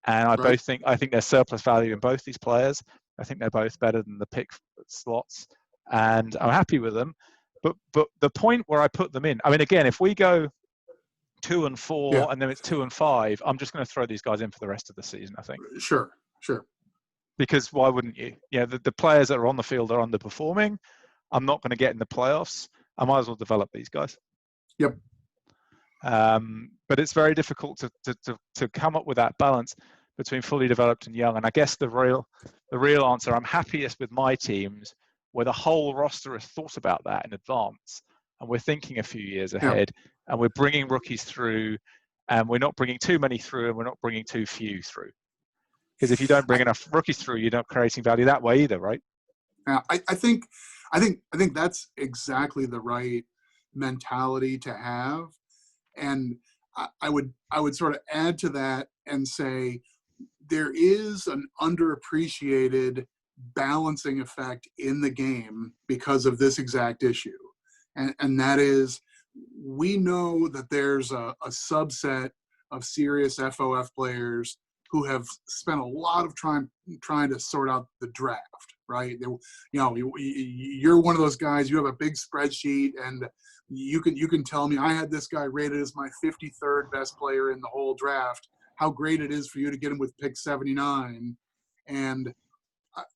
A: And I think there's surplus value in both these players. I think they're both better than the pick slots, and I'm happy with them. But the point where I put them in, I mean, again, if we go 2 and 4 and then it's 2 and 5, I'm just going to throw these guys in for the rest of the season, I think.
B: Sure.
A: Because why wouldn't you? The players that are on the field are underperforming. I'm not going to get in the playoffs. I might as well develop these guys.
B: Yep.
A: But it's very difficult to come up with that balance between fully developed and young. And I guess the real answer, I'm happiest with my teams where the whole roster has thought about that in advance, and we're thinking a few years ahead, and we're bringing rookies through and we're not bringing too many through, and we're not bringing too few through. Because if you don't bring enough rookies through, you're not creating value that way either, right?
B: I think that's exactly the right mentality to have, and I would sort of add to that and say there is an underappreciated balancing effect in the game because of this exact issue, and that is we know that there's a subset of serious FOF players who have spent a lot of time trying to sort out the draft, right? You're one of those guys, you have a big spreadsheet and you can tell me I had this guy rated as my 53rd best player in the whole draft, how great it is for you to get him with pick 79. And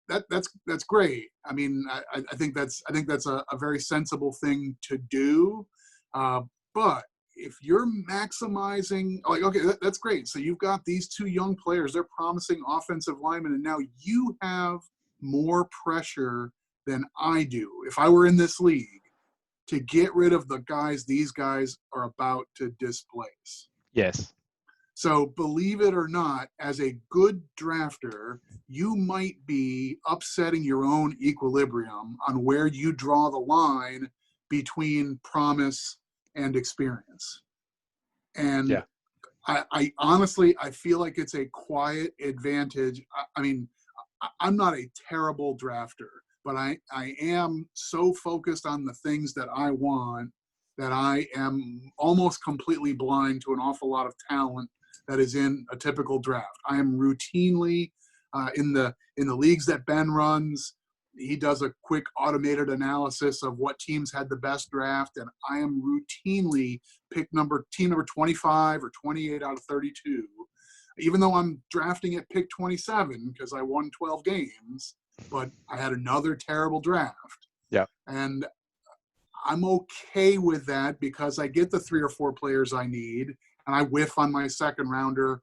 B: that's great. I mean, I think that's a very sensible thing to do. But if you're maximizing, like, okay, that's great. So you've got these two young players, they're promising offensive linemen, and now you have more pressure than I do. If I were in this league, to get rid of the guys these guys are about to displace.
A: Yes.
B: So believe it or not, as a good drafter, you might be upsetting your own equilibrium on where you draw the line between promise and experience. And
A: yeah.
B: I honestly, I feel like it's a quiet advantage. I mean, I'm not a terrible drafter, but I am so focused on the things that I want that I am almost completely blind to an awful lot of talent that is in a typical draft. I am routinely in the leagues that Ben runs. He does a quick automated analysis of what teams had the best draft, and I am routinely team number 25 or 28 out of 32. Even though I'm drafting at pick 27 because I won 12 games, but I had another terrible draft.
A: Yeah.
B: And I'm okay with that because I get the 3 or 4 players I need, and I whiff on my second rounder,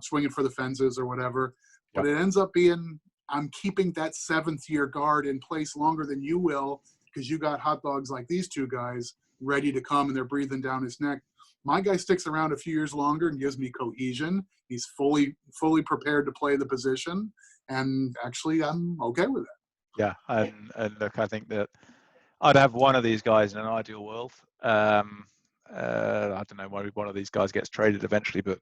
B: swinging for the fences or whatever. But it ends up being I'm keeping that 7th-year guard in place longer than you will because you got hot dogs like these two guys ready to come and they're breathing down his neck. My guy sticks around a few years longer and gives me cohesion. He's fully prepared to play the position, and actually I'm okay with it.
A: Yeah, and look, I think that I'd have one of these guys in an ideal world. I don't know, maybe one of these guys gets traded eventually, but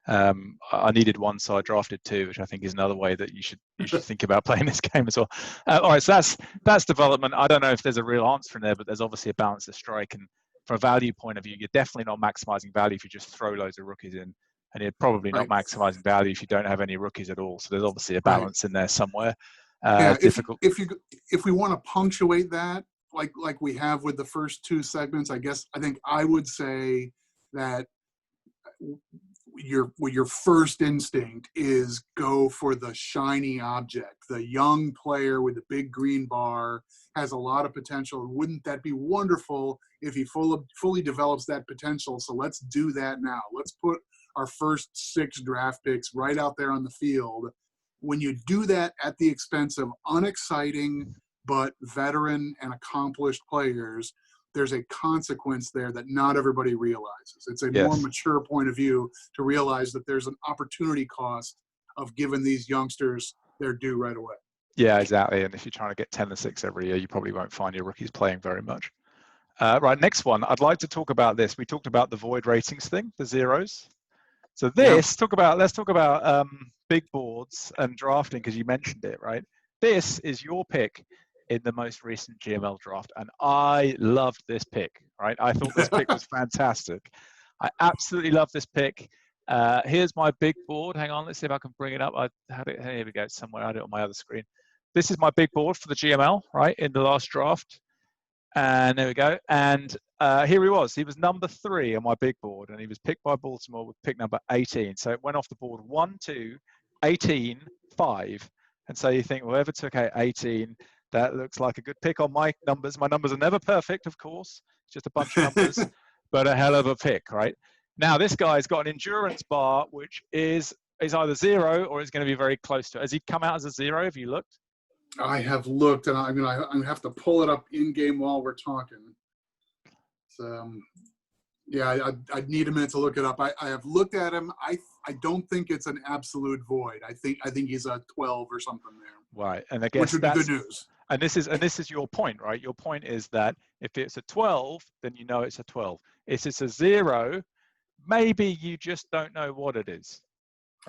A: I needed one, so I drafted 2, which I think is another way that you should think about playing this game as well. All right, so that's development. I don't know if there's a real answer in there, but there's obviously a balance to strike. And from a value point of view, you're definitely not maximizing value if you just throw loads of rookies in, and you're probably not maximizing value if you don't have any rookies at all. So there's obviously a balance in there somewhere. Difficult.
B: If we want to punctuate that, like we have with the first 2 segments, I think I would say that your first instinct is go for the shiny object. The young player with the big green bar has a lot of potential. Wouldn't that be wonderful if he fully develops that potential? So let's do that now. Let's put our first 6 draft picks right out there on the field. When you do that at the expense of unexciting but veteran and accomplished players, there's a consequence there that not everybody realizes. It's a more mature point of view to realize that there's an opportunity cost of giving these youngsters their due right away.
A: Yeah, exactly. And if you're trying to get 10-6 every year, you probably won't find your rookies playing very much. Right, next one. I'd like to talk about this. We talked about the void ratings thing, the zeros. So let's talk about big boards and drafting, because you mentioned it, right? This is your pick in the most recent GML draft, and I loved this pick, right? I thought this pick was fantastic. I absolutely love this pick. Here's my big board. Hang on, let's see if I can bring it up. I had it, here we go, somewhere. I had it on my other screen. This is my big board for the GML, right, in the last draft. And there we go. And here he was. He was number 3 on my big board, and he was picked by Baltimore with pick number 18. So it went off the board 1, 2, 18, 5. And so you think, whoever took out 18, that looks like a good pick on my numbers. My numbers are never perfect, of course. It's just a bunch of numbers, but a hell of a pick, right? Now, this guy's got an endurance bar, which is either 0 or is going to be very close to it. Has he come out as a 0? Have you looked?
B: I have looked, and I'm gonna have to pull it up in game while we're talking. So Yeah, I'd need a minute to look it up. I have looked at him. I don't think it's an absolute void. I think he's a 12 or something there,
A: Right. And I
B: which
A: guess
B: would be good
A: that's,
B: news.
A: and this is your point, right? Your point is that if it's a 12, then you know it's a 12. If it's a 0, maybe you just don't know what it is,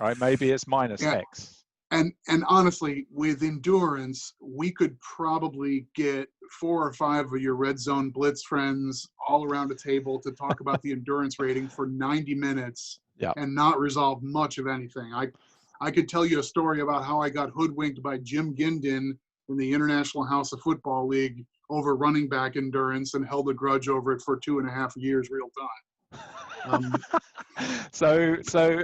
A: right? Maybe it's minus
B: Yeah,
A: X.
B: and honestly, with endurance, we could probably get 4 or 5 of your red zone blitz friends all around a table to talk about the endurance rating for 90 minutes
A: Yeah.
B: and not resolve much of anything. I could tell you a story about how I got hoodwinked by Jim Gindin in the International House of Football League over running back endurance and held a grudge over it for 2.5 years real time.
A: And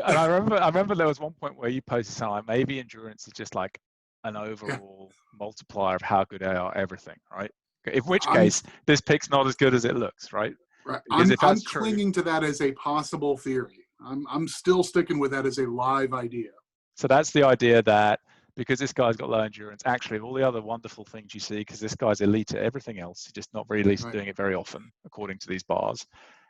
A: I remember there was one point where you posted something like maybe endurance is just like an
B: Yeah,
A: overall multiplier of how good they are at everything, right? In which
B: I'm
A: case, this pick's not as good as it looks, right?
B: right.
A: Because if
B: I'm
A: that's true,
B: clinging to that as a possible theory. I'm still sticking with that as a live idea.
A: so that's the idea that because this guy's got low endurance, actually all the other wonderful things you see, because this guy's elite at everything else, he's just not really
B: Right,
A: doing it very often, according to these bars.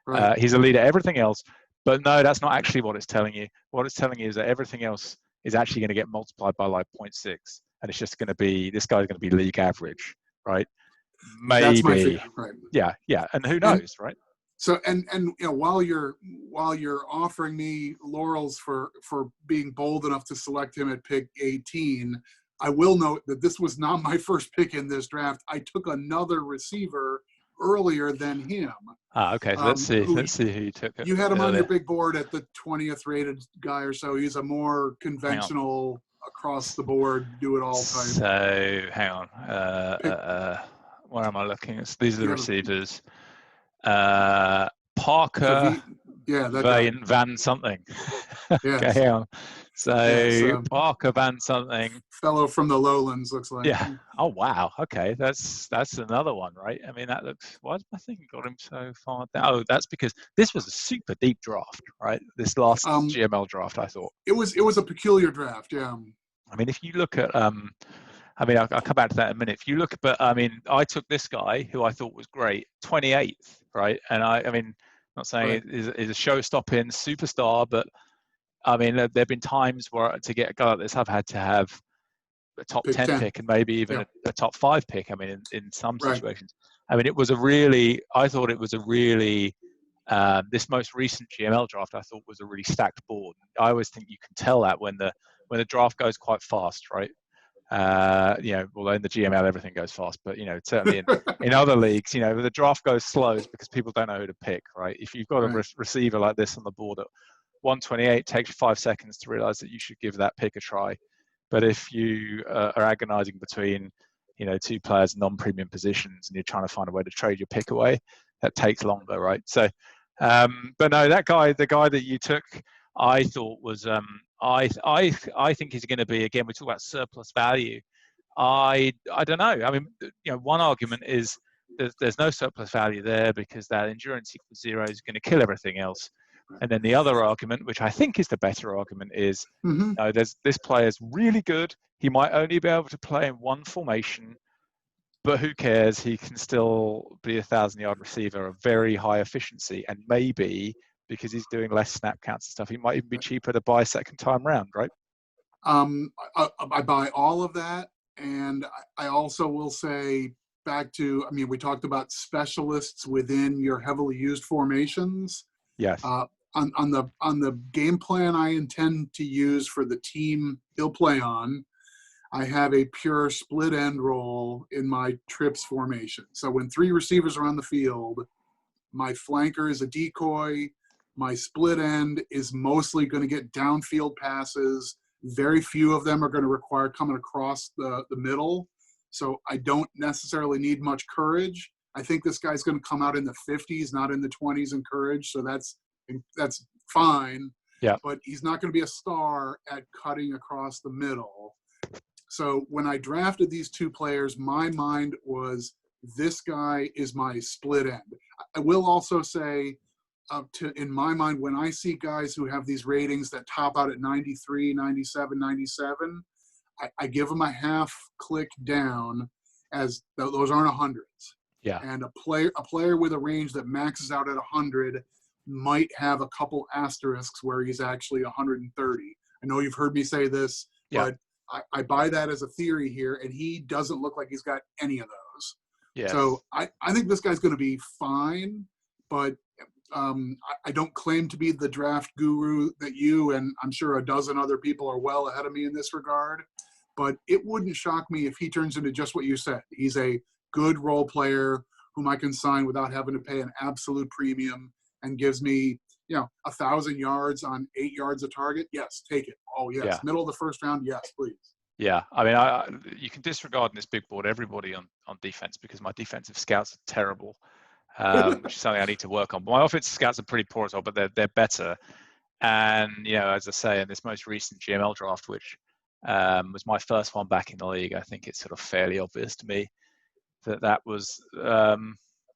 B: right.
A: He's elite at everything else, but no, that's not actually what it's telling you. What it's telling you is that everything else is actually going to get multiplied by like 0.6, and it's just going to be, this guy's going to be league average, right?
B: That's my fear.
A: Maybe,
B: Right.
A: yeah, and who
B: And
A: knows, right?
B: so while you're offering me laurels for being bold enough to select him at pick 18, I will note that this was not my first pick in this draft. I took another receiver earlier than him.
A: Okay, so let's see
B: Who
A: who you took
B: you had him on your
A: earlier.
B: big board at the 20th rated guy or so. He's a more
A: Hang on.
B: conventional, across the board, do it all type.
A: So hang on.
B: Pick,
A: Where am I looking? These are the
B: you have
A: receivers. Parker
B: yeah, that guy.
A: Van something. Okay,
B: Yes,
A: hang on.
B: yes.
A: So Parker Van something.
B: Fellow from the lowlands, looks like.
A: Yeah. Oh wow. Okay, that's another one, right? I mean, that looks. Why did I think got him so far down? Oh, that's because this was a super deep draft, right? This last GML draft, I thought.
B: It was a peculiar draft, yeah.
A: I mean, if you look at, I mean, I'll come back to that in a minute. If you look, but I mean, I took this guy who I thought was great, 28th, right? And I mean, not saying
B: Right.
A: is a show-stopping superstar, but I mean, there've been times where to get a guy like this, I've had to have a top
B: Pick
A: 10
B: 10.
A: pick and maybe even
B: Yeah.
A: a top 5 pick. I mean, in some
B: Right.
A: situations. I mean, I thought it was a really, this most recent GML draft, I thought was a really stacked board. I always think you can tell that when the draft goes quite fast, right? Although in the GML everything goes fast, but certainly in other leagues, the draft goes slow is because people don't know who to pick, right? If you've got a
B: Right.
A: receiver like this on the board at 128, it takes you 5 seconds to realize that you should give that pick a try. But if you are agonizing between, two players in non-premium positions and you're trying to find a way to trade your pick away, that takes longer, right? So, but no, the guy that you took, I thought was, I think he's going to be, again, we talk about surplus value. I don't know. I mean, one argument is there's no surplus value there because that endurance equals 0 is going to kill everything else. And then the other argument, which I think is the better argument, is
B: Mm-hmm.
A: this player is really good. He might only be able to play in one formation, but who cares? He can still be a 1,000-yard receiver of very high efficiency, and maybe because he's doing less snap counts and stuff, he might even be cheaper to buy second time round, right?
B: I buy all of that, and I also will say back to, I mean, we talked about specialists within your heavily used formations.
A: Yes.
B: On the game plan I intend to use for the team he'll play on, I have a pure split end role in my trips formation. So when 3 receivers are on the field, my flanker is a decoy. My split end is mostly going to get downfield passes. Very few of them are going to require coming across the middle. So I don't necessarily need much courage. I think this guy's going to come out in the 50s, not in the 20s in courage. So that's fine.
A: Yeah.
B: But he's not going to be a star at cutting across the middle. So when I drafted these 2 players, my mind was, this guy is my split end. I will also say, in my mind, when I see guys who have these ratings that top out at 93, 97, 97, I give them a half click down, as those aren't 100s.
A: Yeah.
B: And a player with a range that maxes out at 100 might have a couple asterisks where he's actually 130. I know you've heard me say this,
A: Yeah.
B: but I buy that as a theory here, and he doesn't look like he's got any of those.
A: Yes.
B: So I think this guy's going to be fine, but I don't claim to be the draft guru that you and I'm sure a dozen other people are well ahead of me in this regard. But it wouldn't shock me if he turns into just what you said. He's a good role player whom I can sign without having to pay an absolute premium and gives me, 1,000 yards on 8 yards a target. Yes, take it. Oh, yes.
A: Yeah.
B: Middle of the first round. Yes, please.
A: Yeah, I mean, you can disregard in this big board everybody on defense because my defensive scouts are terrible, which is something I need to work on. But my offensive scouts are pretty poor as well, but they're better. And as I say, in this most recent GML draft, which was my first one back in the league, I think it's sort of fairly obvious to me that was.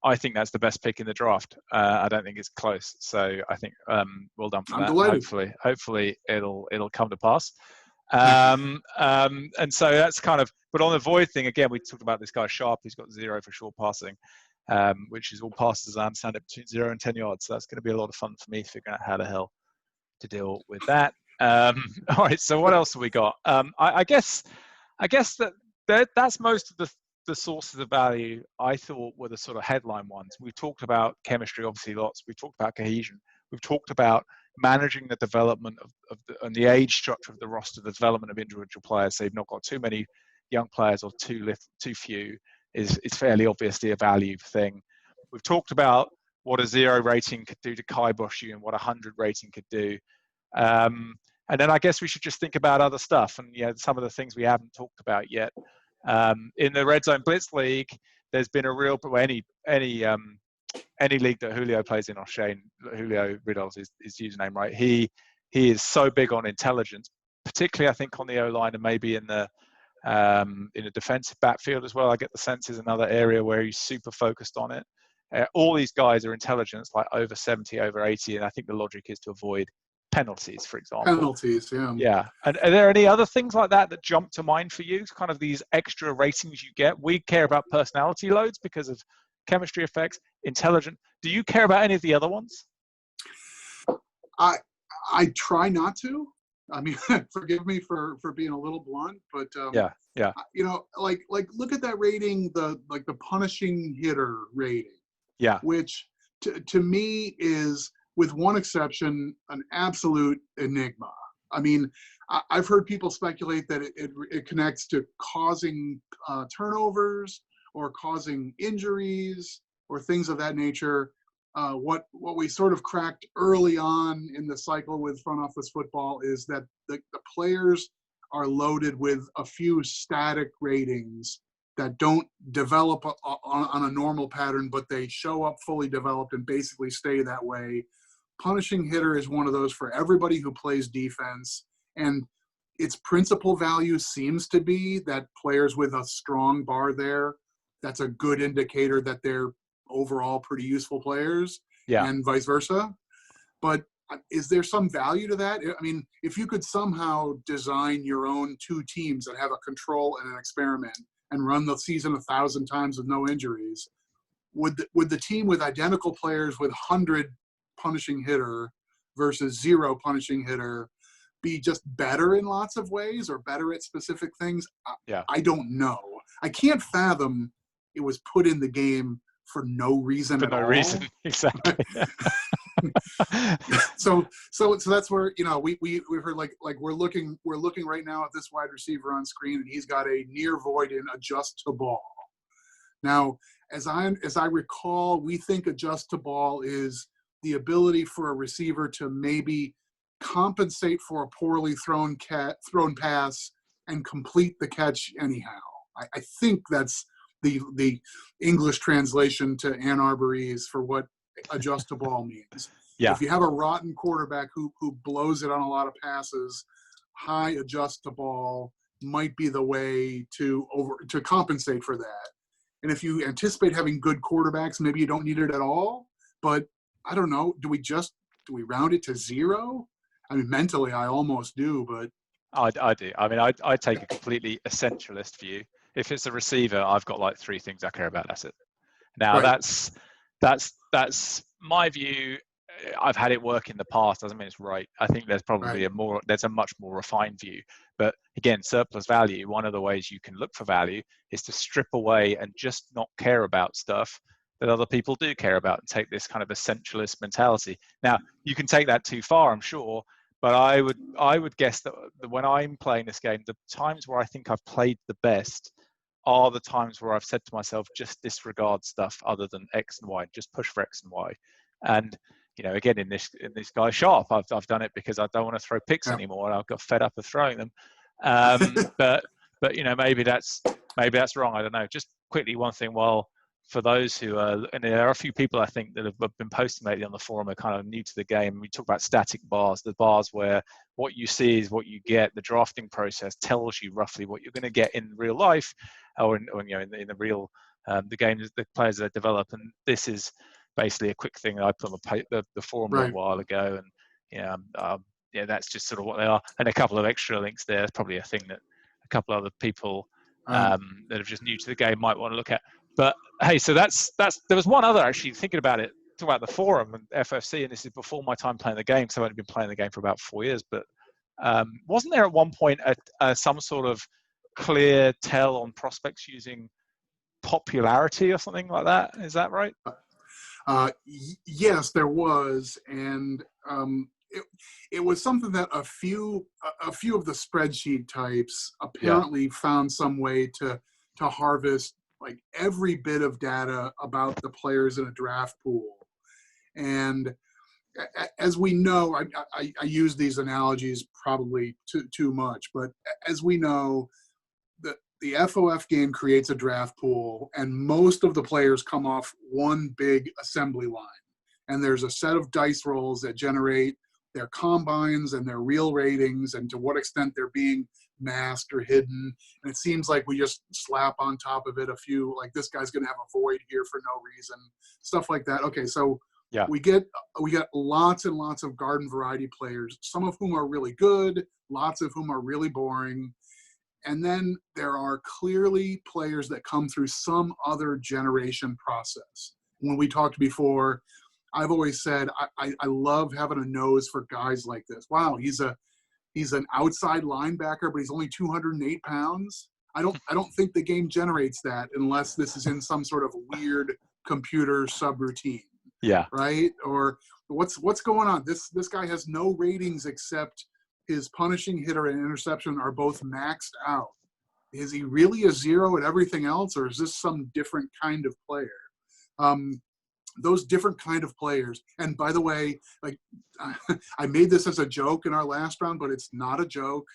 A: I think that's the best pick in the draft. I don't think it's close. So I think well done for
B: I'm
A: that.
B: delighted.
A: Hopefully it'll come to pass. And so that's kind of, but on the void thing, again, we talked about this guy Sharp, who's got 0 for short passing, which is all passes, I understand it, between 0 and 10 yards. So that's going to be a lot of fun for me figuring out how the hell to deal with that. All right, so what else have we got? I guess that's most of the sources of value I thought were the sort of headline ones. We've talked about chemistry, obviously lots. We've talked about cohesion. We've talked about managing the development and the age structure of the roster, the development of individual players. So you've not got too many young players or too few is fairly obviously a value thing. We've talked about what a 0 rating could do to kibosh you and what a 100 rating could do. And then I guess we should just think about other stuff and some of the things we haven't talked about yet. In the Red Zone Blitz League, there's been a real any league that Julio plays in, or Shane, Julio Riddle's his username, right? He is so big on intelligence, particularly I think on the O-line and maybe in a defensive backfield as well. I get the sense is another area where he's super focused on it. All these guys are intelligence, like over 70, over 80, and I think the logic is to avoid penalties, for example.
B: Penalties, yeah.
A: Yeah. And are there any other things like that jump to mind for you? Kind of these extra ratings you get? We care about personality loads because of chemistry effects, intelligent. Do you care about any of the other ones?
B: I try not to. I mean, forgive me for being a little blunt, but
A: yeah.
B: Like look at that rating, the punishing hitter rating.
A: Yeah.
B: Which to me is, with one exception, an absolute enigma. I mean, I've heard people speculate that it connects to causing turnovers or causing injuries or things of that nature. What we sort of cracked early on in the cycle with front office football is that the players are loaded with a few static ratings that don't develop on a normal pattern, but they show up fully developed and basically stay that way. Punishing hitter is one of those for everybody who plays defense, and its principal value seems to be that players with a strong bar there, that's a good indicator that they're overall pretty useful players, and vice versa. But is there some value to that? I mean, if you could somehow design your own 2 teams that have a control and an experiment and run the season 1,000 times with no injuries, would the team with identical players with 100 punishing hitter versus 0 punishing hitter be just better in lots of ways or better at specific things? I don't know. I can't fathom it was put in the game for no reason at all. For no reason,
A: exactly.
B: So that's where we heard like we're looking right now at this wide receiver on screen, and he's got a near void in adjust to ball. Now, as I recall, we think adjust to ball is the ability for a receiver to maybe compensate for a poorly thrown pass and complete the catch anyhow. I think that's the English translation to Ann Arborese for what adjust to ball means.
A: Yeah.
B: If you have a rotten quarterback who blows it on a lot of passes, high adjust to ball might be the way to compensate for that. And if you anticipate having good quarterbacks, maybe you don't need it at all. But I don't know. Do we round it to 0? I mean, mentally, I almost do, but
A: I do. I mean, I take a completely essentialist view. If it's a receiver, I've got like 3 things I care about. That's it. Now,
B: right.
A: that's my view. I've had it work in the past, doesn't mean it's right. I think there's probably
B: Right.
A: there's a much more refined view. But again, surplus value, one of the ways you can look for value is to strip away and just not care about stuff that other people do care about, and take this kind of essentialist mentality. Now, you can take that too far, I'm sure, but I would guess that when I'm playing this game, the times where I think I've played the best are the times where I've said to myself, just disregard stuff other than X and Y, just push for X and Y. And again, in this guy's shop, I've done it because I don't want to throw picks
B: Yeah.
A: anymore, and I've got fed up of throwing them. But maybe that's wrong. I don't know. Just quickly, one thing, for those who are, and there are a few people I think that have been posting lately on the forum are kind of new to the game. We talk about static bars, the bars where what you see is what you get. The drafting process tells you roughly what you're going to get in real life, or in the real the games, the players that develop. And this is basically a quick thing that I put on the forum a little while ago, and that's just sort of what they are. And a couple of extra links there. It's probably a thing that a couple other people that are just new to the game might want to look at. But hey, so that's there was one other, actually, thinking about it, talk about the forum and FFC, and this is before my time playing the game, so I've only been playing the game for about 4 years. But wasn't there at one point some sort of clear tell on prospects using popularity or something like that? Is that right?
B: Yes, there was, and it was something that a few of the spreadsheet types apparently found some way to harvest like every bit of data about the players in a draft pool. And as we know, I use these analogies probably too much, but as we know, the FOF game creates a draft pool, and most of the players come off one big assembly line. And there's a set of dice rolls that generate their combines and their real ratings, and to what extent they're being masked or hidden. And it seems like we just slap on top of it a few, like this guy's going to have a void here for no reason, stuff like that. Okay, so we get lots and lots of garden variety players, some of whom are really good, lots of whom are really boring. And then there are clearly players that come through some other generation process. When we talked before, I've always said I love having a nose for guys like this. Wow, he's an outside linebacker, but he's only 208 pounds. I don't think the game generates that unless this is in some sort of weird computer subroutine.
A: Yeah.
B: Right? Or what's going on? This guy has no ratings except his punishing hitter and interception are both maxed out. Is he really a zero at everything else, or is this some different kind of player? Those different kind of players, and by the way, like I made this as a joke in our last round, but it's not a joke.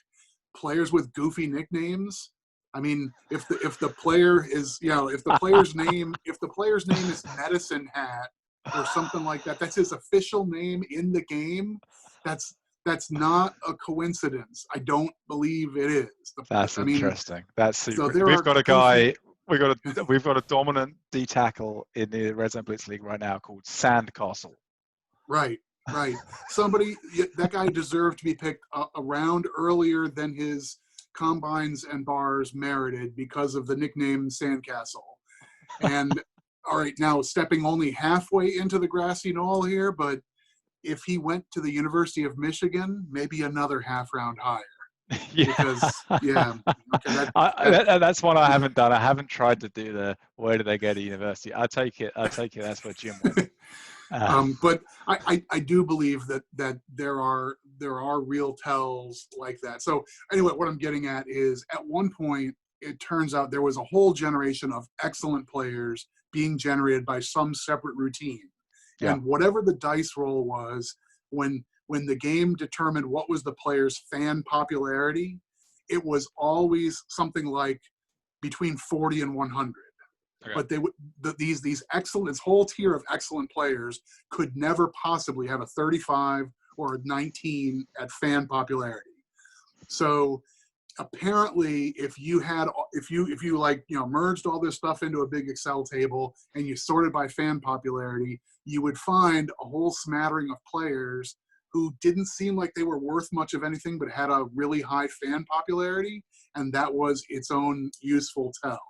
B: Players with goofy nicknames. I mean, if the player is, if the player's name is Medicine Hat or something like that, that's his official name in the game. That's not a coincidence. I don't believe it is.
A: That's interesting. That's super.
B: So
A: We've got a guy. We've got a dominant D tackle in the Red Zone Blitz League right now called Sandcastle.
B: Right. That guy deserved to be picked a round earlier than his combines and bars merited because of the nickname Sandcastle. And all right, now stepping only halfway into the grassy knoll here, but if he went to the University of Michigan, maybe another half round higher.
A: That's one I haven't done. I haven't tried to do the where do they go to university. I take it that's where Jim went.
B: But I do believe that there are real tells like that. So anyway, what I'm getting at is at one point it turns out there was a whole generation of excellent players being generated by some separate routine. And whatever the dice roll was, when the game determined what was the player's fan popularity, it was always something like between 40 and 100. Okay. But these excellent, this whole tier of excellent players could never possibly have a 35 or a 19 at fan popularity. So apparently, if you merged all this stuff into a big Excel table and you sorted by fan popularity, you would find a whole smattering of players who didn't seem like they were worth much of anything, but had a really high fan popularity, and that was its own useful tell.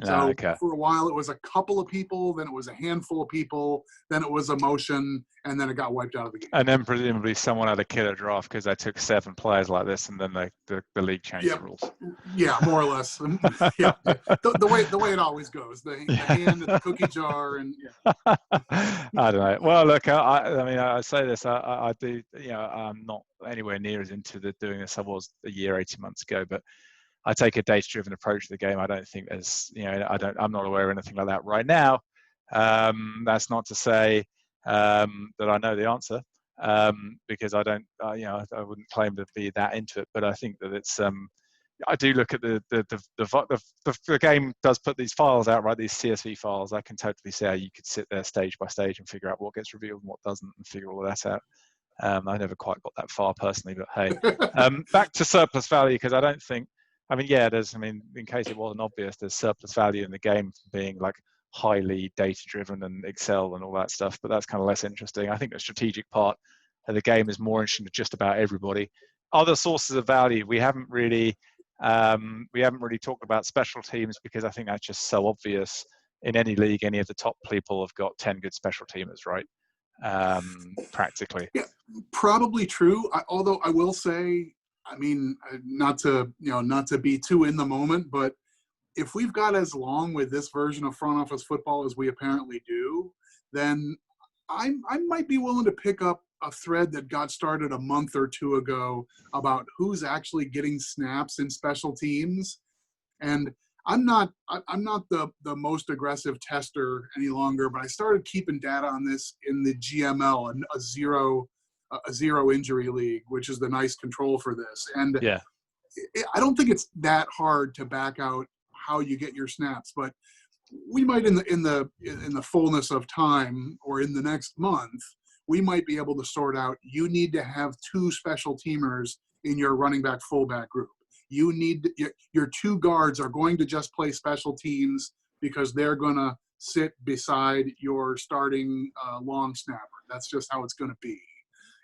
B: So
A: Okay.
B: for a while, it was a couple of people, then it was a handful of people, then it was a motion, and then it got wiped out of the game.
A: And then presumably someone had a killer draft because they took 7 players like this, and then the league changed the rules.
B: Yeah, more or less. Yeah, the way it always goes. The hand and the cookie jar, and
A: I don't know. Well, look, I mean, I say this, I do, I'm not anywhere near as into doing this I was a year, 18 months ago, but I take a data-driven approach to the game. I don't think there's, I'm not aware of anything like that right now. That's not to say that I know the answer, because I don't, I wouldn't claim to be that into it. But I think that it's, I do look at the game does put these files out, right? These CSV files. I can totally see how you could sit there stage by stage and figure out what gets revealed and what doesn't, and figure all of that out. I never quite got that far personally, but hey, back to surplus value, because I don't think. I mean, yeah, in case it wasn't obvious, there's surplus value in the game being like highly data-driven and Excel and all that stuff, but that's kind of less interesting. I think the strategic part of the game is more interesting to just about everybody. Other sources of value, we haven't really talked about special teams, because I think that's just so obvious. In any league, any of the top people have got 10 good special teamers, right? Practically.
B: Yeah, probably true. Although I will say, I mean, not to be too in the moment, but if we've got as long with this version of front office football as we apparently do, then I might be willing to pick up a thread that got started a month or two ago about who's actually getting snaps in special teams. And I'm not the most aggressive tester any longer, but I started keeping data on this in the GML, and a zero injury league, which is the nice control for this. And
A: yeah,
B: I don't think it's that hard to back out how you get your snaps, but we might in the fullness of time, or in the next month, we might be able to sort out, you need to have 2 special teamers in your running back fullback group. You need your 2 guards are going to just play special teams because they're going to sit beside your starting long snapper. That's just how it's going to be.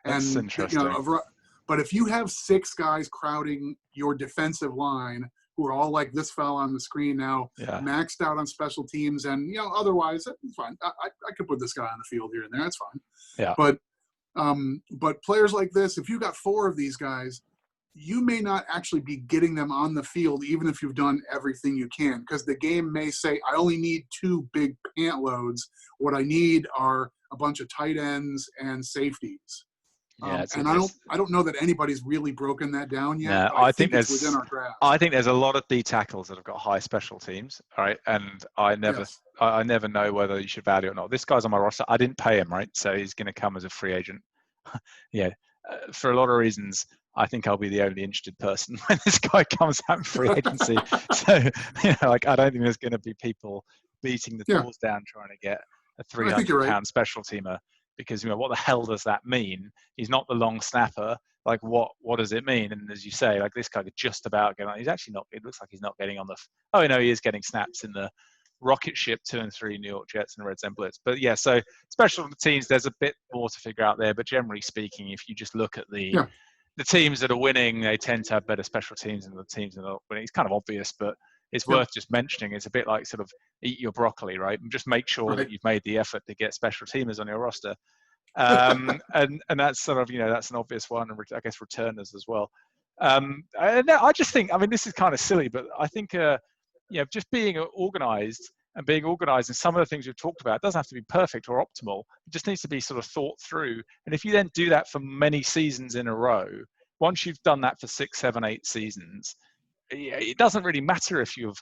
A: that's interesting.
B: But if you have 6 guys crowding your defensive line, who are all like this fella on the screen now, maxed out on special teams, and otherwise it's fine. I could put this guy on the field here and there. That's fine.
A: Yeah.
B: But players like this, if you got 4 of these guys, you may not actually be getting them on the field, even if you've done everything you can, because the game may say, I only need 2 big pant loads. What I need are a bunch of tight ends and safeties. And I don't know that anybody's really broken that down yet.
A: Yeah,
B: I think it's within our grasp.
A: I think there's a lot of D tackles that have got high special teams, right? And I never know whether you should value it or not. This guy's on my roster. I didn't pay him, right? So he's going to come as a free agent. For a lot of reasons, I think I'll be the only interested person when this guy comes out in free agency. So, I don't think there's going to be people beating the doors down trying to get a £300 special teamer. Because what the hell does that mean? He's not the long snapper. Like what does it mean? And as you say, like this guy could just about get on. He's actually not. It looks like he's not getting on the. Oh no, he is getting snaps in the rocket ship 2 and 3 New York Jets and Red Zone Blitz. But yeah, so special teams, there's a bit more to figure out there. But generally speaking, if you just look at the teams that are winning, they tend to have better special teams than the teams that are winning. It's kind of obvious, but it's worth just mentioning. It's a bit like sort of eat your broccoli, right? And just make sure that you've made the effort to get special teamers on your roster. And that's sort of, that's an obvious one. And I guess returners as well. And I just think, this is kind of silly, but I think, just being organized in some of the things we've talked about, it doesn't have to be perfect or optimal. It just needs to be sort of thought through. And if you then do that for many seasons in a row, once you've done that for 6, 7, 8 seasons, it doesn't really matter if your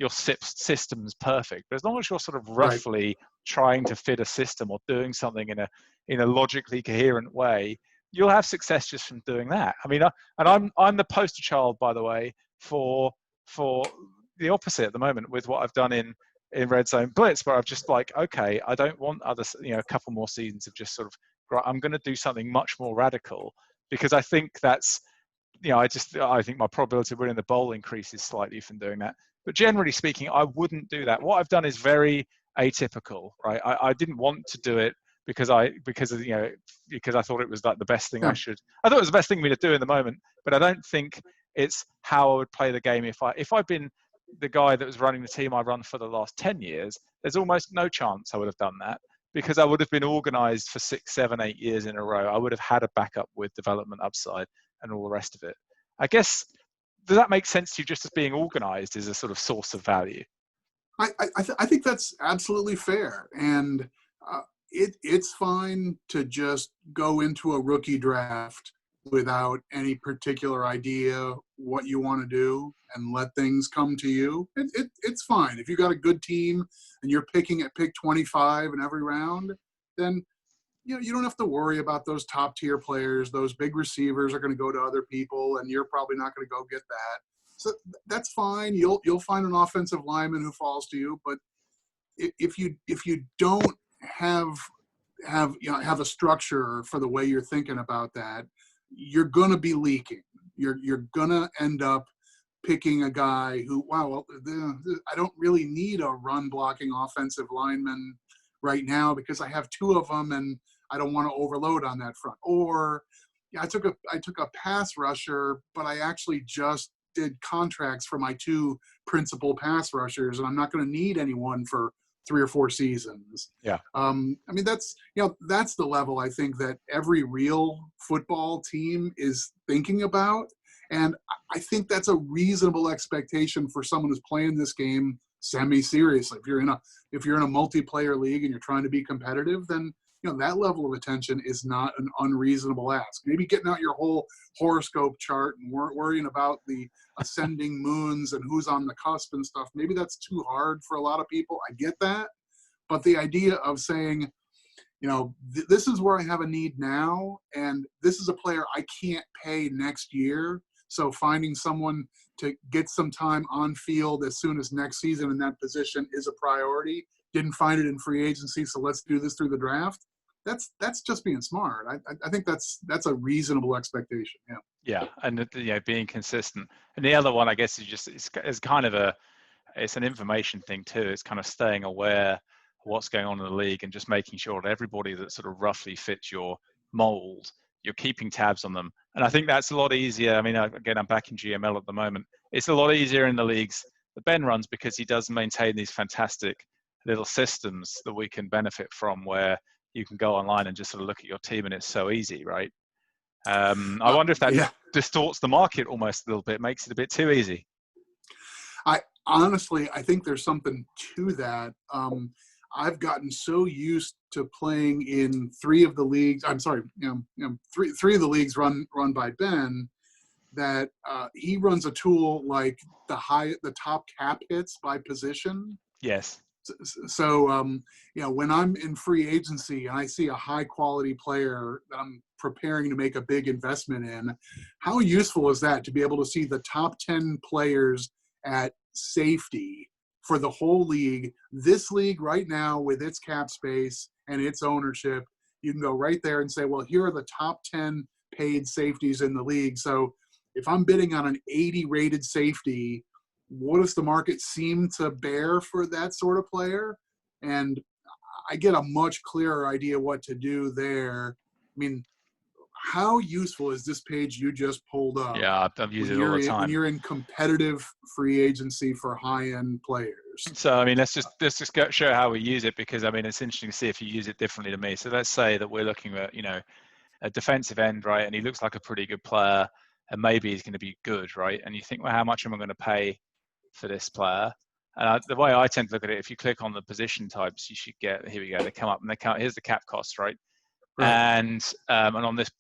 A: system's perfect, but as long as you're sort of roughly trying to fit a system or doing something in a logically coherent way, you'll have success just from doing that. I'm the poster child, by the way, for the opposite at the moment with what I've done in Red Zone Blitz, where I've just okay, I don't want a couple more seasons of just sort of, I'm going to do something much more radical, because I think that's, I think my probability of winning the bowl increases slightly from doing that. But generally speaking, I wouldn't do that. What I've done is very atypical, right? I didn't want to do it because I thought it was like the best thing I thought it was the best thing for me to do in the moment, but I don't think it's how I would play the game if I'd been the guy that was running the team I run for the last 10 years, there's almost no chance I would have done that, because I would have been organized for 6, 7, 8 years in a row. I would have had a backup with development upside and all the rest of it. I guess, does that make sense to you, just as being organized is a sort of source of value?
B: I think that's absolutely fair. And it's fine to just go into a rookie draft without any particular idea what you want to do and let things come to you. It's fine. If you got a good team and you're picking at pick 25 in every round, then you don't have to worry about those top tier players. Those big receivers are going to go to other people, and you're probably not going to go get that. So that's fine. You'll find an offensive lineman who falls to you. But if you don't have a structure for the way you're thinking about that, you're going to be leaking. You're going to end up picking a guy who, I don't really need a run blocking offensive lineman right now because I have 2 of them and I don't want to overload on that front. Or I took a pass rusher, but I actually just did contracts for my 2 principal pass rushers, and I'm not going to need anyone for 3 or 4 seasons.
A: Yeah.
B: I mean, that's the level I think that every real football team is thinking about. And I think that's a reasonable expectation for someone who's playing this game semi-seriously. If you're in a multiplayer league and you're trying to be competitive, then that level of attention is not an unreasonable ask. Maybe getting out your whole horoscope chart and worrying about the ascending moons and who's on the cusp and stuff, maybe that's too hard for a lot of people. I get that. But the idea of saying, this is where I have a need now, and this is a player I can't pay next year. So finding someone to get some time on field as soon as next season in that position is a priority. Didn't find it in free agency, so let's do this through the draft. That's just being smart. I think that's a reasonable expectation. Yeah.
A: Yeah, and being consistent. And the other one, I guess, is it's kind of it's an information thing too. It's kind of staying aware of what's going on in the league and just making sure that everybody that sort of roughly fits your mold, you're keeping tabs on them. And I think that's a lot easier. I mean, again, I'm back in GML at the moment. It's a lot easier in the leagues that Ben runs because he does maintain these fantastic little systems that we can benefit from, where you can go online and just sort of look at your team and it's so easy, right? I wonder if that distorts the market almost a little bit, makes it a bit too easy.
B: I think there's something to that. I've gotten so used to playing in 3 of the leagues. I'm sorry, three of the leagues run by Ben, that he runs a tool like the top cap hits by position.
A: Yes.
B: So when I'm in free agency and I see a high quality player that I'm preparing to make a big investment in, how useful is that to be able to see the top 10 players at safety for the whole league? This league right now, with its cap space and its ownership, you can go right there and say, well, here are the top 10 paid safeties in the league. So if I'm bidding on an 80 rated safety, what does the market seem to bear for that sort of player? And I get a much clearer idea what to do there. I mean, how useful is this page you just pulled up?
A: Yeah, I've used it all the time.
B: When you're in competitive free agency for high-end players.
A: So, I mean, let's just show how we use it, because, I mean, it's interesting to see if you use it differently to me. So let's say that we're looking at, a defensive end, right? And he looks like a pretty good player, and maybe he's going to be good, right? And you think, well, how much am I going to pay for this player? And the way I tend to look at it, if you click on the position types, you should get, here we go, they come up and they count, here's the cap cost, right? And on this,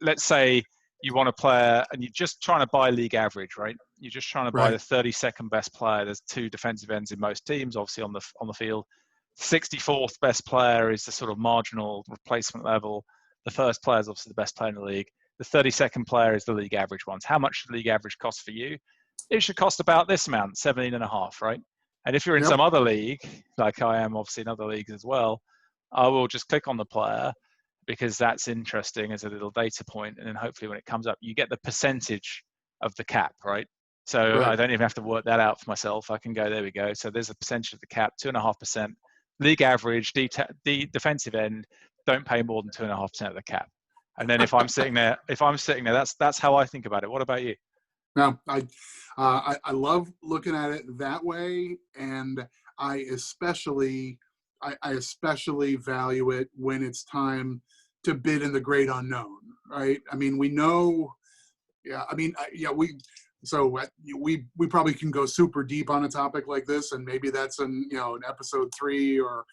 A: let's say you want a player and you're just trying to buy league average, right? You're just trying to buy the 32nd best player. There's 2 defensive ends in most teams, obviously on the field. 64th best player is the sort of marginal replacement level. The first player is obviously the best player in the league. The 32nd player is the league average ones. How much should the league average cost for you? It should cost about this amount, 17.5, right? And if you're in some other league, like I am obviously in other leagues as well, I will just click on the player, because that's interesting as a little data point. And then hopefully when it comes up, you get the percentage of the cap, right? So I don't even have to work that out for myself. I can go, there we go. So there's a percentage of the cap, 2.5%. League average, defensive end, don't pay more than 2.5% of the cap. And then if I'm sitting there, that's how I think about it. What about you?
B: No, I love looking at it that way, and I especially I especially value it when it's time to bid in the great unknown, right? I mean, we know, yeah. I mean, yeah, we probably can go super deep on a topic like this, and maybe that's in in episode 3, or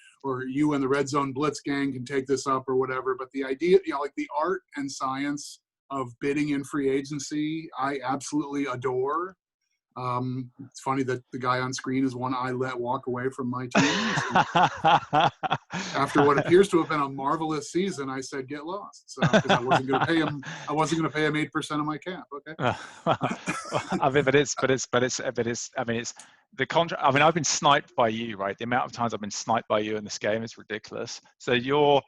B: you and the Red Zone Blitz gang can take this up or whatever. But the idea, like the art and science of bidding in free agency, I absolutely adore. It's funny that the guy on screen is one I let walk away from my team. So after what appears to have been a marvelous season, I said, "Get lost," so because I wasn't going to pay him. I wasn't going to pay him 8% of my cap. Okay.
A: I mean, but it's I mean, it's the contract. I mean, I've been sniped by you, right? The amount of times I've been sniped by you in this game is ridiculous. So you're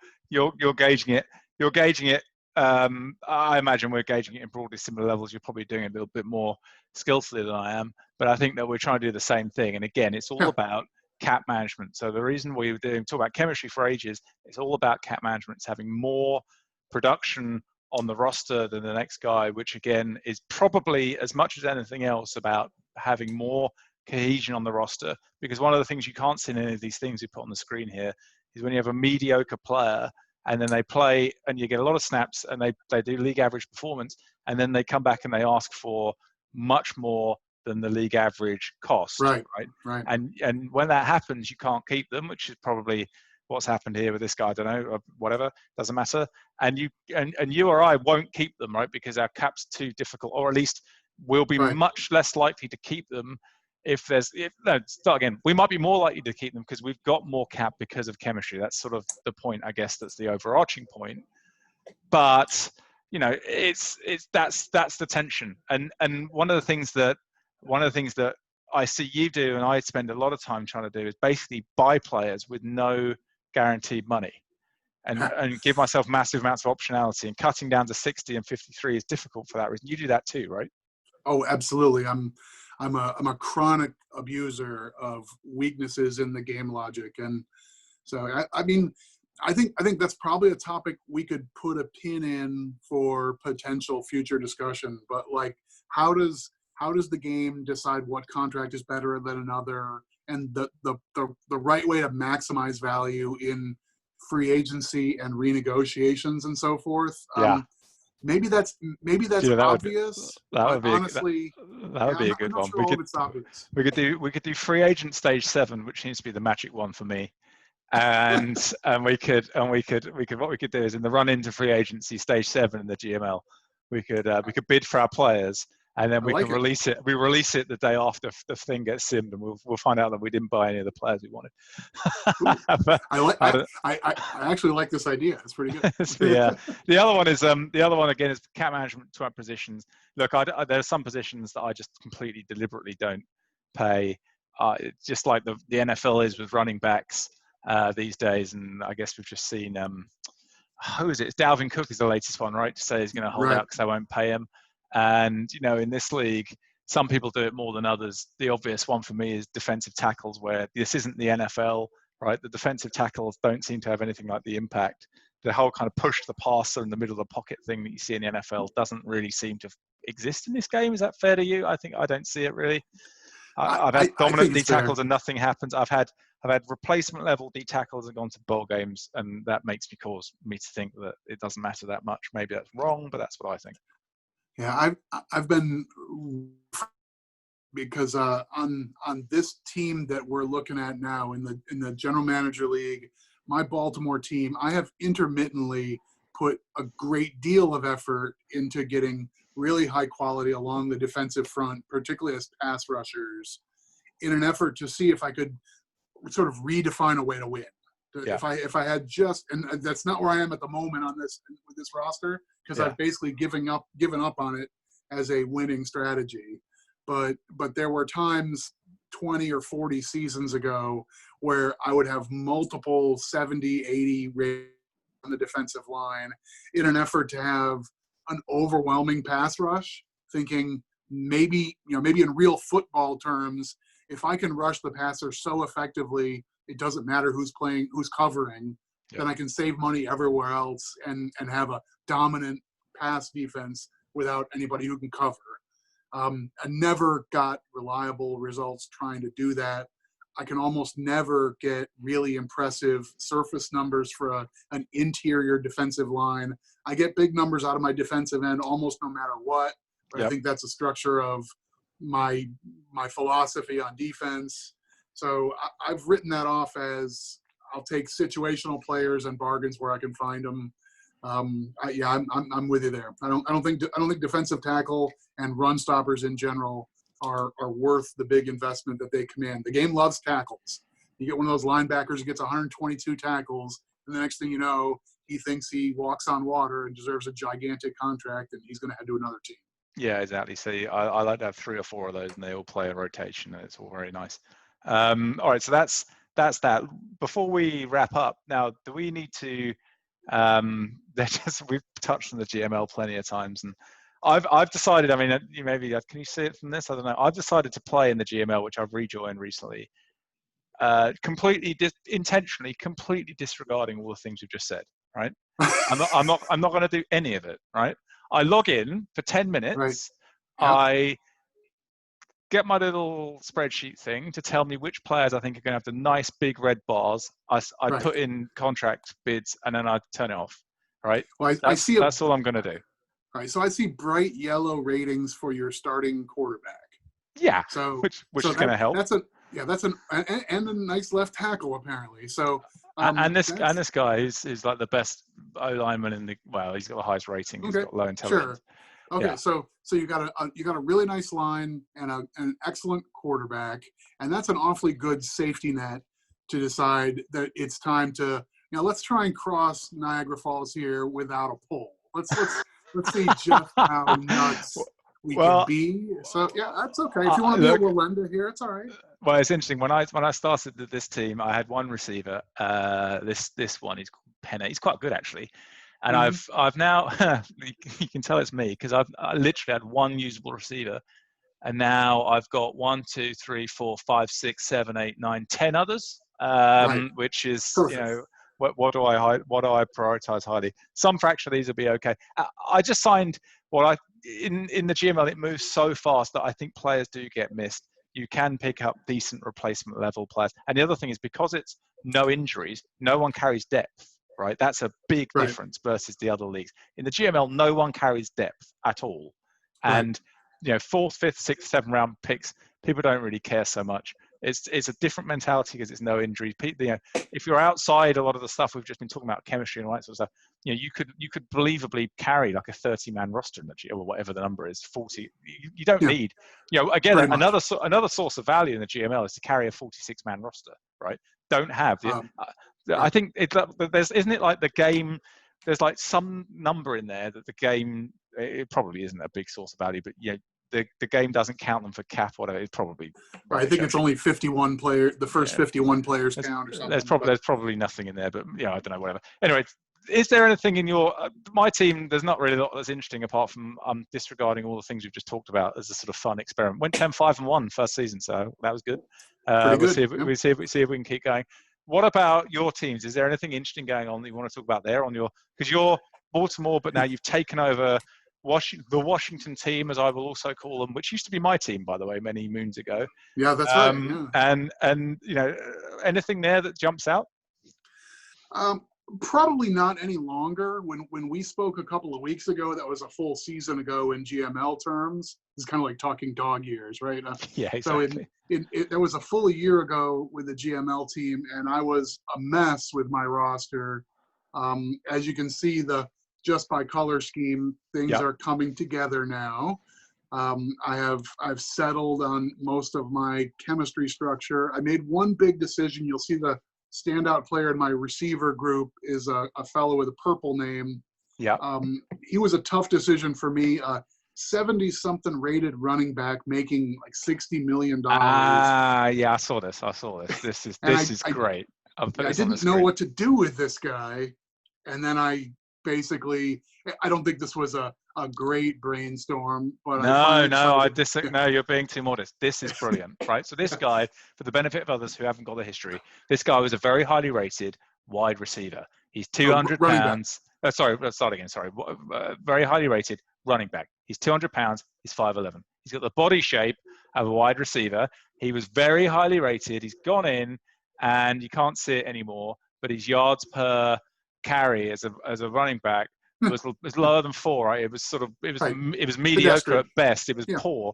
A: gauging it. You're gauging it. I imagine we're gauging it in broadly similar levels. You're probably doing it a little bit more skillfully than I am, but I think that we're trying to do the same thing. And again, it's all about cap management. So the reason we were talk about chemistry for ages, it's all about cap management. It's having more production on the roster than the next guy, which again is probably as much as anything else about having more cohesion on the roster. Because one of the things you can't see in any of these things we put on the screen here is when you have a mediocre player and then they play and you get a lot of snaps and they do league average performance, and then they come back and they ask for much more than the league average cost,
B: Right.
A: And when that happens, you can't keep them, which is probably what's happened here with this guy. I don't know, or whatever, doesn't matter. And you or I won't keep them, right? Because our cap's too difficult, or at least we'll be much less likely to keep them we might be more likely to keep them because we've got more cap because of chemistry. That's sort of the point, I guess. That's the overarching point. But it's that's the tension. And one of the things that I see you do, and I spend a lot of time trying to do, is basically buy players with no guaranteed money, and give myself massive amounts of optionality. And cutting down to 60 and 53 is difficult for that reason. You do that too, right?
B: Oh, absolutely. I'm a chronic abuser of weaknesses in the game logic, and so I mean, I think that's probably a topic we could put a pin in for potential future discussion. But like, how does the game decide what contract is better than another, and the right way to maximize value in free agency and renegotiations and so forth?
A: Yeah.
B: Maybe that's obvious.
A: That would be
B: honestly,
A: that would be a good one.
B: Sure it's obvious.
A: We could do free agent stage 7, which seems to be the magic one for me. And what we could do is in the run into free agency stage 7 in the GML, we could bid for our players, and then we can release it. We release it the day after the thing gets simmed, and we'll find out that we didn't buy any of the players we wanted.
B: I actually like this idea. It's pretty good.
A: The other one again is cap management to our positions. Look, there are some positions that I just completely deliberately don't pay. Just like the NFL is with running backs these days, and I guess we've just seen who is it? It's Dalvin Cook is the latest one, right? To say he's going to hold out because they won't pay him. And in this league, some people do it more than others. The obvious one for me is defensive tackles, where this isn't the NFL, right? The defensive tackles don't seem to have anything like the impact. The whole kind of push the passer in the middle of the pocket thing that you see in the NFL doesn't really seem to exist in this game. Is that fair to you? I don't see it really. I've had dominant D tackles and nothing happens. I've had replacement level D tackles and gone to bowl games, and that makes me to think that it doesn't matter that much. Maybe that's wrong, but that's what I think.
B: Yeah, I've been, because on this team that we're looking at now in the General Manager League, my Baltimore team, I have intermittently put a great deal of effort into getting really high quality along the defensive front, particularly as pass rushers, in an effort to see if I could sort of redefine a way to win. Yeah. If I had just, and that's not where I am at the moment with this roster, because I've basically given up on it as a winning strategy. But there were times 20 or 40 seasons ago where I would have multiple 70, 80 rates on the defensive line in an effort to have an overwhelming pass rush, thinking maybe in real football terms, if I can rush the passer so effectively, it doesn't matter who's covering, then I can save money everywhere else and have a dominant pass defense without anybody who can cover. I never got reliable results trying to do that. I can almost never get really impressive surface numbers for an interior defensive line. I get big numbers out of my defensive end almost no matter what. But I
A: Yep.
B: think that's a structure of my philosophy on defense. So I've written that off as I'll take situational players and bargains where I can find them. I'm with you there. I don't think defensive tackle and run stoppers in general are worth the big investment that they command. The game loves tackles. You get one of those linebackers who gets 122 tackles, and the next thing you know, he thinks he walks on water and deserves a gigantic contract, and he's going to head to another team.
A: Yeah, exactly. So I like to have 3 or 4 of those, and they all play a rotation, and it's all very nice. All right, so that's that. Before we wrap up, now, do we need to? We've touched on the GML plenty of times, and I've decided. I mean, you maybe can you see it from this? I don't know. I've decided to play in the GML, which I've rejoined recently. Intentionally, completely disregarding all the things you've just said. Right? I'm not going to do any of it. Right? I log in for 10 minutes.
B: Right. Yep.
A: I get my little spreadsheet thing to tell me which players I think are going to have the nice big red bars. I
B: Right.
A: put in contract bids, and then I turn it off. Right?
B: Well,
A: that's all I'm going to do.
B: Right. So I see bright yellow ratings for your starting quarterback.
A: Yeah.
B: So
A: which is going to help.
B: That's and a nice left tackle apparently. So
A: and this guy is like the best O lineman in the. Well, he's got the highest rating. He's got low intelligence.
B: Sure. Okay.
A: Yeah.
B: So you got a really nice line and an excellent quarterback, and that's an awfully good safety net to decide that it's time to let's try and cross Niagara Falls here without a pole. Let's see just how nuts we can be. So yeah, that's okay. If you want to be a Walenda here, it's all right.
A: Well, it's interesting. When I started this team, I had one receiver. This one, he's called Penna. He's quite good actually. And I've now you can tell it's me because I literally had one usable receiver, and now I've got 1, 2, 3, 4, 5, 6, 7, 8, 9, 10 others.
B: Right.
A: Which is
B: Perfect.
A: what do I prioritize highly? Some fraction of these will be okay. I just signed in the GML. It moves so fast that I think players do get missed. You can pick up decent replacement level players, and the other thing is because it's no injuries, no one carries depth. Right, that's a big difference versus the other leagues. In the GML, no one carries depth at all, and 4th, 5th, 6th, 7th round picks, people don't really care so much. It's a different mentality because it's no injuries. If you're outside a lot of the stuff we've just been talking about, chemistry and all that sort of stuff, you could believably carry like a 30-man roster in the GML, or whatever the number is, 40. You don't need, again, another source of value in the GML is to carry a 46-man roster, right? Don't have I think isn't it like the game? There's like some number in there that the game. It probably isn't a big source of value, but the game doesn't count them for cap. Whatever, it's probably.
B: Right, I think it's only 51 players. The first 51 players count or something.
A: There's probably nothing in there, but I don't know. Whatever. Anyway, is there anything in your my team? There's not really a lot that's interesting apart from disregarding all the things we've just talked about as a sort of fun experiment. Went 10-5-1 first season, so that was good.
B: Pretty good.
A: We'll see if we can keep going. What about your teams? Is there anything interesting going on that you want to talk about there because you're Baltimore, but now you've taken over the Washington team, as I will also call them, which used to be my team, by the way, many moons ago.
B: Yeah, that's right. Yeah.
A: And anything there that jumps out?
B: Probably not any longer. When we spoke a couple of weeks ago, that was a full season ago in GML terms. It's kind of like talking dog years, right?
A: Yeah, exactly.
B: So there was a full year ago with the GML team, and I was a mess with my roster. As you can see, just by color scheme, things are coming together now. I've settled on most of my chemistry structure. I made one big decision. You'll see the standout player in my receiver group is a fellow with a purple name.
A: Yeah.
B: He was a tough decision for me. 70-something rated running back making like $60 million.
A: Yeah, I saw this. This is great.
B: I didn't know what to do with this guy. And then I don't think this was a great brainstorm, but
A: no, you're being too modest. This is brilliant, right? So this guy, for the benefit of others who haven't got the history, this guy was a very highly rated wide receiver. He's 200 pounds. Sorry, let's start again. Sorry. Very highly rated running back. He's 200 pounds. He's 5'11". He's got the body shape of a wide receiver. He was very highly rated. He's gone in, and you can't see it anymore, but his yards per carry as a running back was lower than 4, right? It was
B: Right.
A: it was mediocre
B: Pedestrian.
A: at best. It was
B: Yeah.
A: poor,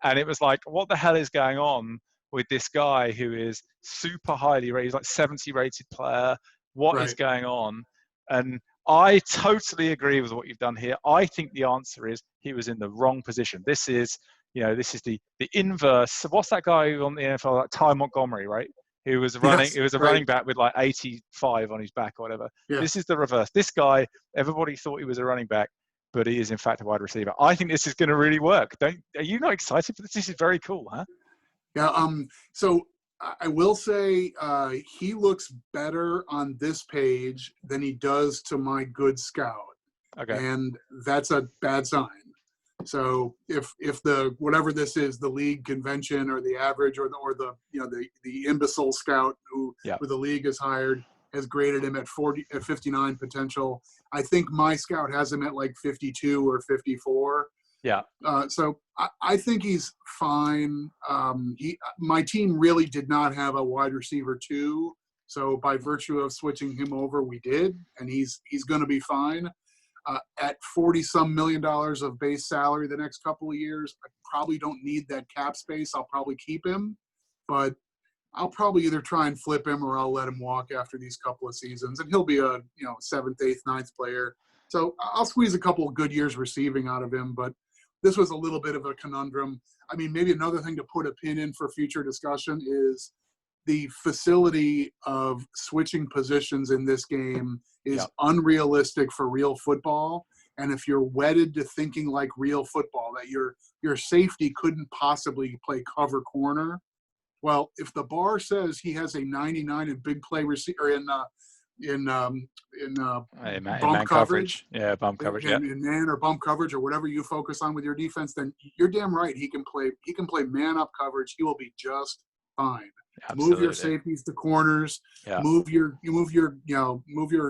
A: and it was like, what the hell is going on with this guy who is super highly rated? He's like 70 rated player. What is
B: Right.
A: going on? And I totally agree with what you've done here. I think the answer is he was in the wrong position. This is the inverse. What's that guy on the NFL, like Ty Montgomery, right? Who was running,
B: Yes,
A: it was a
B: right.
A: running back with like 85 on his back or whatever.
B: Yeah.
A: This is the reverse. This guy, everybody thought he was a running back, but he is in fact a wide receiver. I think this is going to really work. Are you not excited for this? This is very cool, huh?
B: Yeah. So I will say he looks better on this page than he does to my good scout.
A: Okay.
B: And that's a bad sign. So if the whatever this is, the league convention or the average or the imbecile scout who the league has hired has graded him at 59 potential, I think my scout has him at like 52 or 54.
A: Yeah.
B: So I think he's fine. My team really did not have a wide receiver 2, so by virtue of switching him over, we did, and he's going to be fine. At $40-some million of base salary the next couple of years, I probably don't need that cap space. I'll probably keep him, but I'll probably either try and flip him or I'll let him walk after these couple of seasons, and he'll be a 7th, 8th, 9th player. So I'll squeeze a couple of good years receiving out of him, but this was a little bit of a conundrum. I mean, maybe another thing to put a pin in for future discussion is the facility of switching positions in this game is unrealistic for real football. And if you're wedded to thinking like real football, that your safety couldn't possibly play cover corner, well, if the bar says he has a 99 in big play receiver in bump coverage,
A: bump coverage,
B: in man or bump coverage or whatever you focus on with your defense, then you're damn right he can play man up coverage. He will be just fine.
A: Absolutely.
B: Move your safeties to corners.
A: Yeah.
B: Move your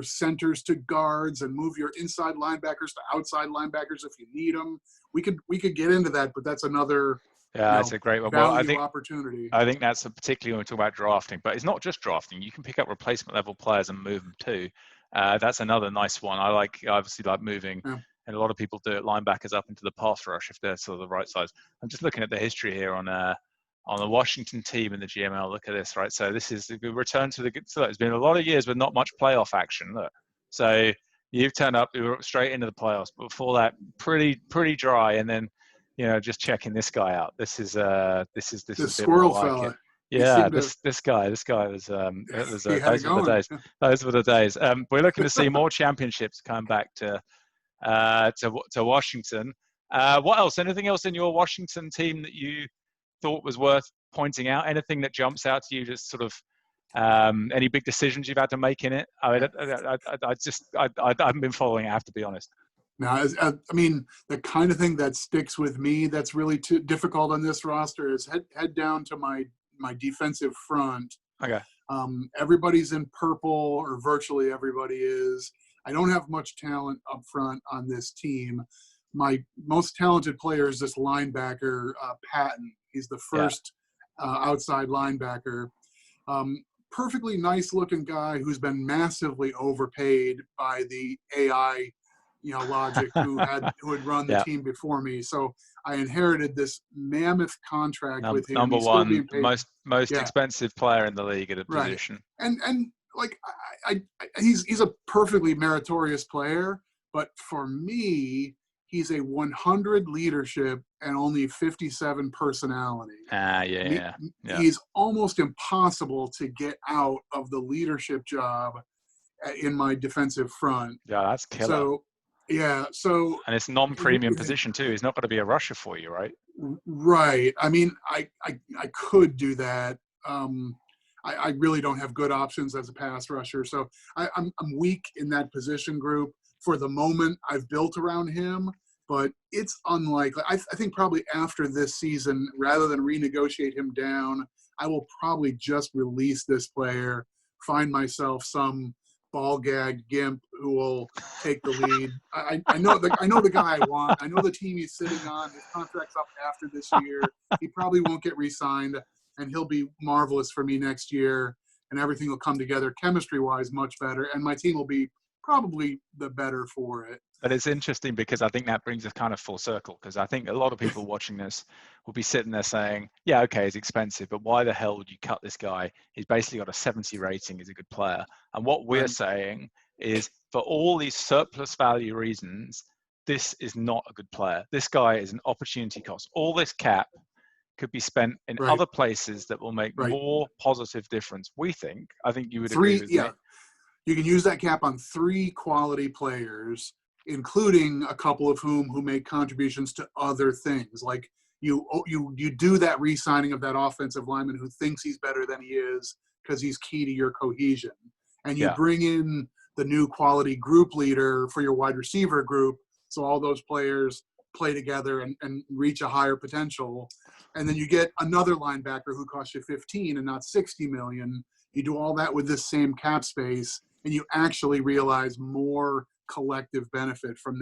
B: centers to guards, and move your inside linebackers to outside linebackers if you need them. We could get into that, but that's another
A: that's a great one.
B: Value
A: well, I think
B: opportunity.
A: I think that's particularly when we talk about drafting, but it's not just drafting. You can pick up replacement level players and move them too. That's another nice one. I obviously like moving, and a lot of people do it, linebackers up into the pass rush if they're sort of the right size. I'm just looking at the history here on the Washington team in the GML. Look at this, right? So this is a good return to the good. So it's been a lot of years with not much playoff action. Look, so you've turned up, you were straight into the playoffs, but before that, pretty dry, and then just checking this guy out. This is the
B: squirrel fella.
A: Yeah, this guy was those were the days. Those were the days. We're looking to see more championships come back to Washington. What else? Anything else in your Washington team that you thought was worth pointing out? Anything that jumps out to you? Just sort of any big decisions you've had to make in it? I haven't been following it, I have to be honest.
B: Now, I mean, the kind of thing that sticks with me that's really too difficult on this roster is head down to my defensive front.
A: Okay.
B: Everybody's in purple, or virtually everybody is. I don't have much talent up front on this team. My most talented player is this linebacker, Patton. He's the first outside linebacker. Perfectly nice-looking guy who's been massively overpaid by the AI logic who had run the team before me. So I inherited this mammoth contract with him.
A: Number one, most expensive player in the league at a position.
B: And like he's a perfectly meritorious player, but for me, he's a 100 leadership and only 57 personality. He's almost impossible to get out of the leadership job in my defensive front.
A: Yeah, that's killer.
B: So
A: and it's non-premium position too. He's not going to be a rusher for you, right?
B: Right. I mean, I could do that. I really don't have good options as a pass rusher, so I'm weak in that position group. For the moment, I've built around him, but it's unlikely. I think probably after this season, rather than renegotiate him down, I will probably just release this player, find myself some ball gag gimp who will take the lead. I know the guy I want. I know the team he's sitting on. His contract's up after this year. He probably won't get re-signed, and he'll be marvelous for me next year. And everything will come together chemistry-wise much better, and my team will be probably the better for it.
A: But it's interesting because I think that brings us kind of full circle, because I think a lot of people watching this will be sitting there saying, yeah, okay, it's expensive, but why the hell would you cut this guy? He's basically got a 70 rating, he's a good player. And what we're saying is, for all these surplus value reasons, this is not a good player. This guy is an opportunity cost. All this cap could be spent in other places that will make more positive difference, we think. I think you would agree with me.
B: You can use that cap on 3 quality players, including a couple of who make contributions to other things. Like you do that re-signing of that offensive lineman who thinks he's better than he is because he's key to your cohesion. And you bring in the new quality group leader for your wide receiver group, so all those players play together and reach a higher potential. And then you get another linebacker who costs you 15 and not 60 million. You do all that with this same cap space, and you actually realize more collective benefit from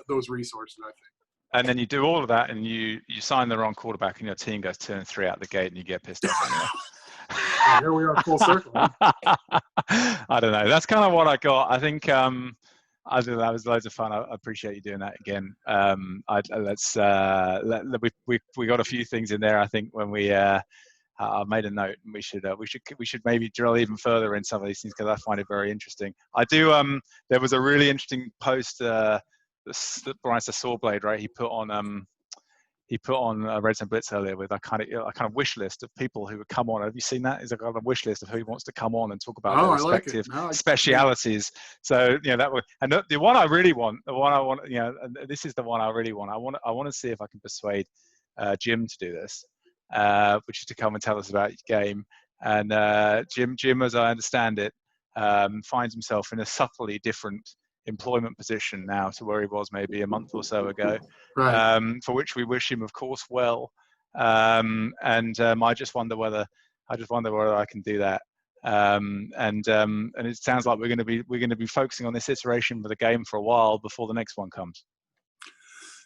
B: those resources, I think.
A: And then you do all of that, and you sign the wrong quarterback, and your team goes 2-3 out the gate, and you get pissed off anyway.
B: Well, here we are, full circle.
A: I don't know. That's kind of what I got. I think I don't know, that was loads of fun. I appreciate you doing that again. We got a few things in there. I think when we I made a note, and we should maybe drill even further in some of these things, because I find it very interesting. I do. There was a really interesting post that Brian Sawblade, right? He put on Reds and Blitz earlier with a kind of wish list of people who would come on. Have you seen that? Is a kind of wish list of who wants to come on and talk about their respective specialities. So and the one I really want, and this is the one I really want. I want to see if I can persuade Jim to do this, which is to come and tell us about his game. And Jim, as I understand it, finds himself in a subtly different employment position now to where he was maybe a month or so ago, for which we wish him, of course, well. I just wonder whether I can do that. And it sounds like we're going to be focusing on this iteration of the game for a while before the next one comes.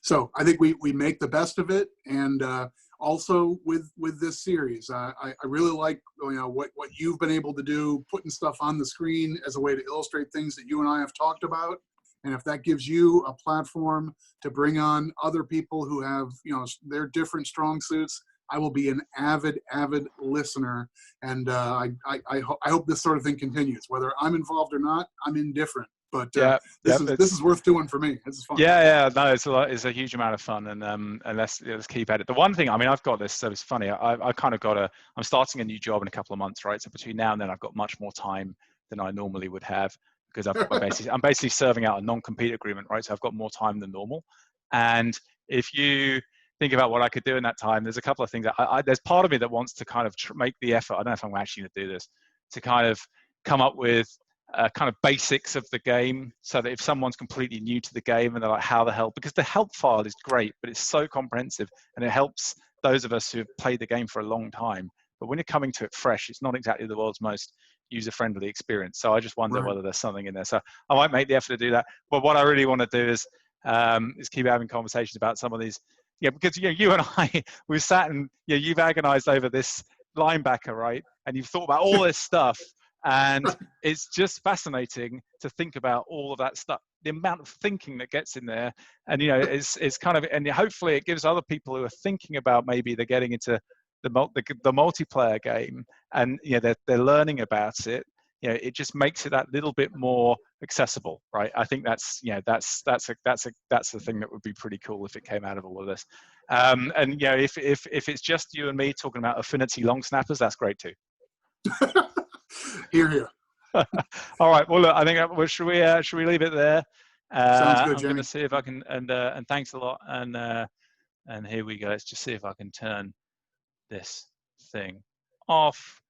B: So I think we make the best of it, and also with this series, I really like what you've been able to do, putting stuff on the screen as a way to illustrate things that you and I have talked about. And if that gives you a platform to bring on other people who have their different strong suits, I will be an avid listener. And I hope this sort of thing continues. Whether I'm involved or not, I'm indifferent. But this is worth doing for me. This is fun.
A: No, it's a huge amount of fun, and let's keep at it. The one thing, I mean, I've got this, so it's funny. I kind of I'm starting a new job in a couple of months, right? So between now and then, I've got much more time than I normally would have, because I'm basically serving out a non-compete agreement, right? So I've got more time than normal. And if you think about what I could do in that time, there's a couple of things that there's part of me that wants to kind of make the effort. I don't know if I'm actually going to do this, to kind of come up with kind of basics of the game, so that if someone's completely new to the game and they're like, how the hell, because the help file is great, but it's so comprehensive, and it helps those of us who have played the game for a long time. But when you're coming to it fresh, it's not exactly the world's most user-friendly experience. So I just wonder whether there's something in there. So I might make the effort to do that. But what I really want to do is keep having conversations about some of these. Yeah, because you and I, we've sat and you've agonized over this linebacker, right? And you've thought about all this stuff. And it's just fascinating to think about all of that stuff, the amount of thinking that gets in there. And, it's kind of, and hopefully it gives other people who are thinking about maybe they're getting into the multiplayer game, and, they're learning about it. It just makes it that little bit more accessible, right? I think that's the thing that would be pretty cool if it came out of all of this. If it's just you and me talking about affinity long snappers, that's great too.
B: Here.
A: All right. Well, look, I think should we leave it there?
B: Sounds good,
A: I'm going to see if I can, and thanks a lot. And here we go. Let's just see if I can turn this thing off.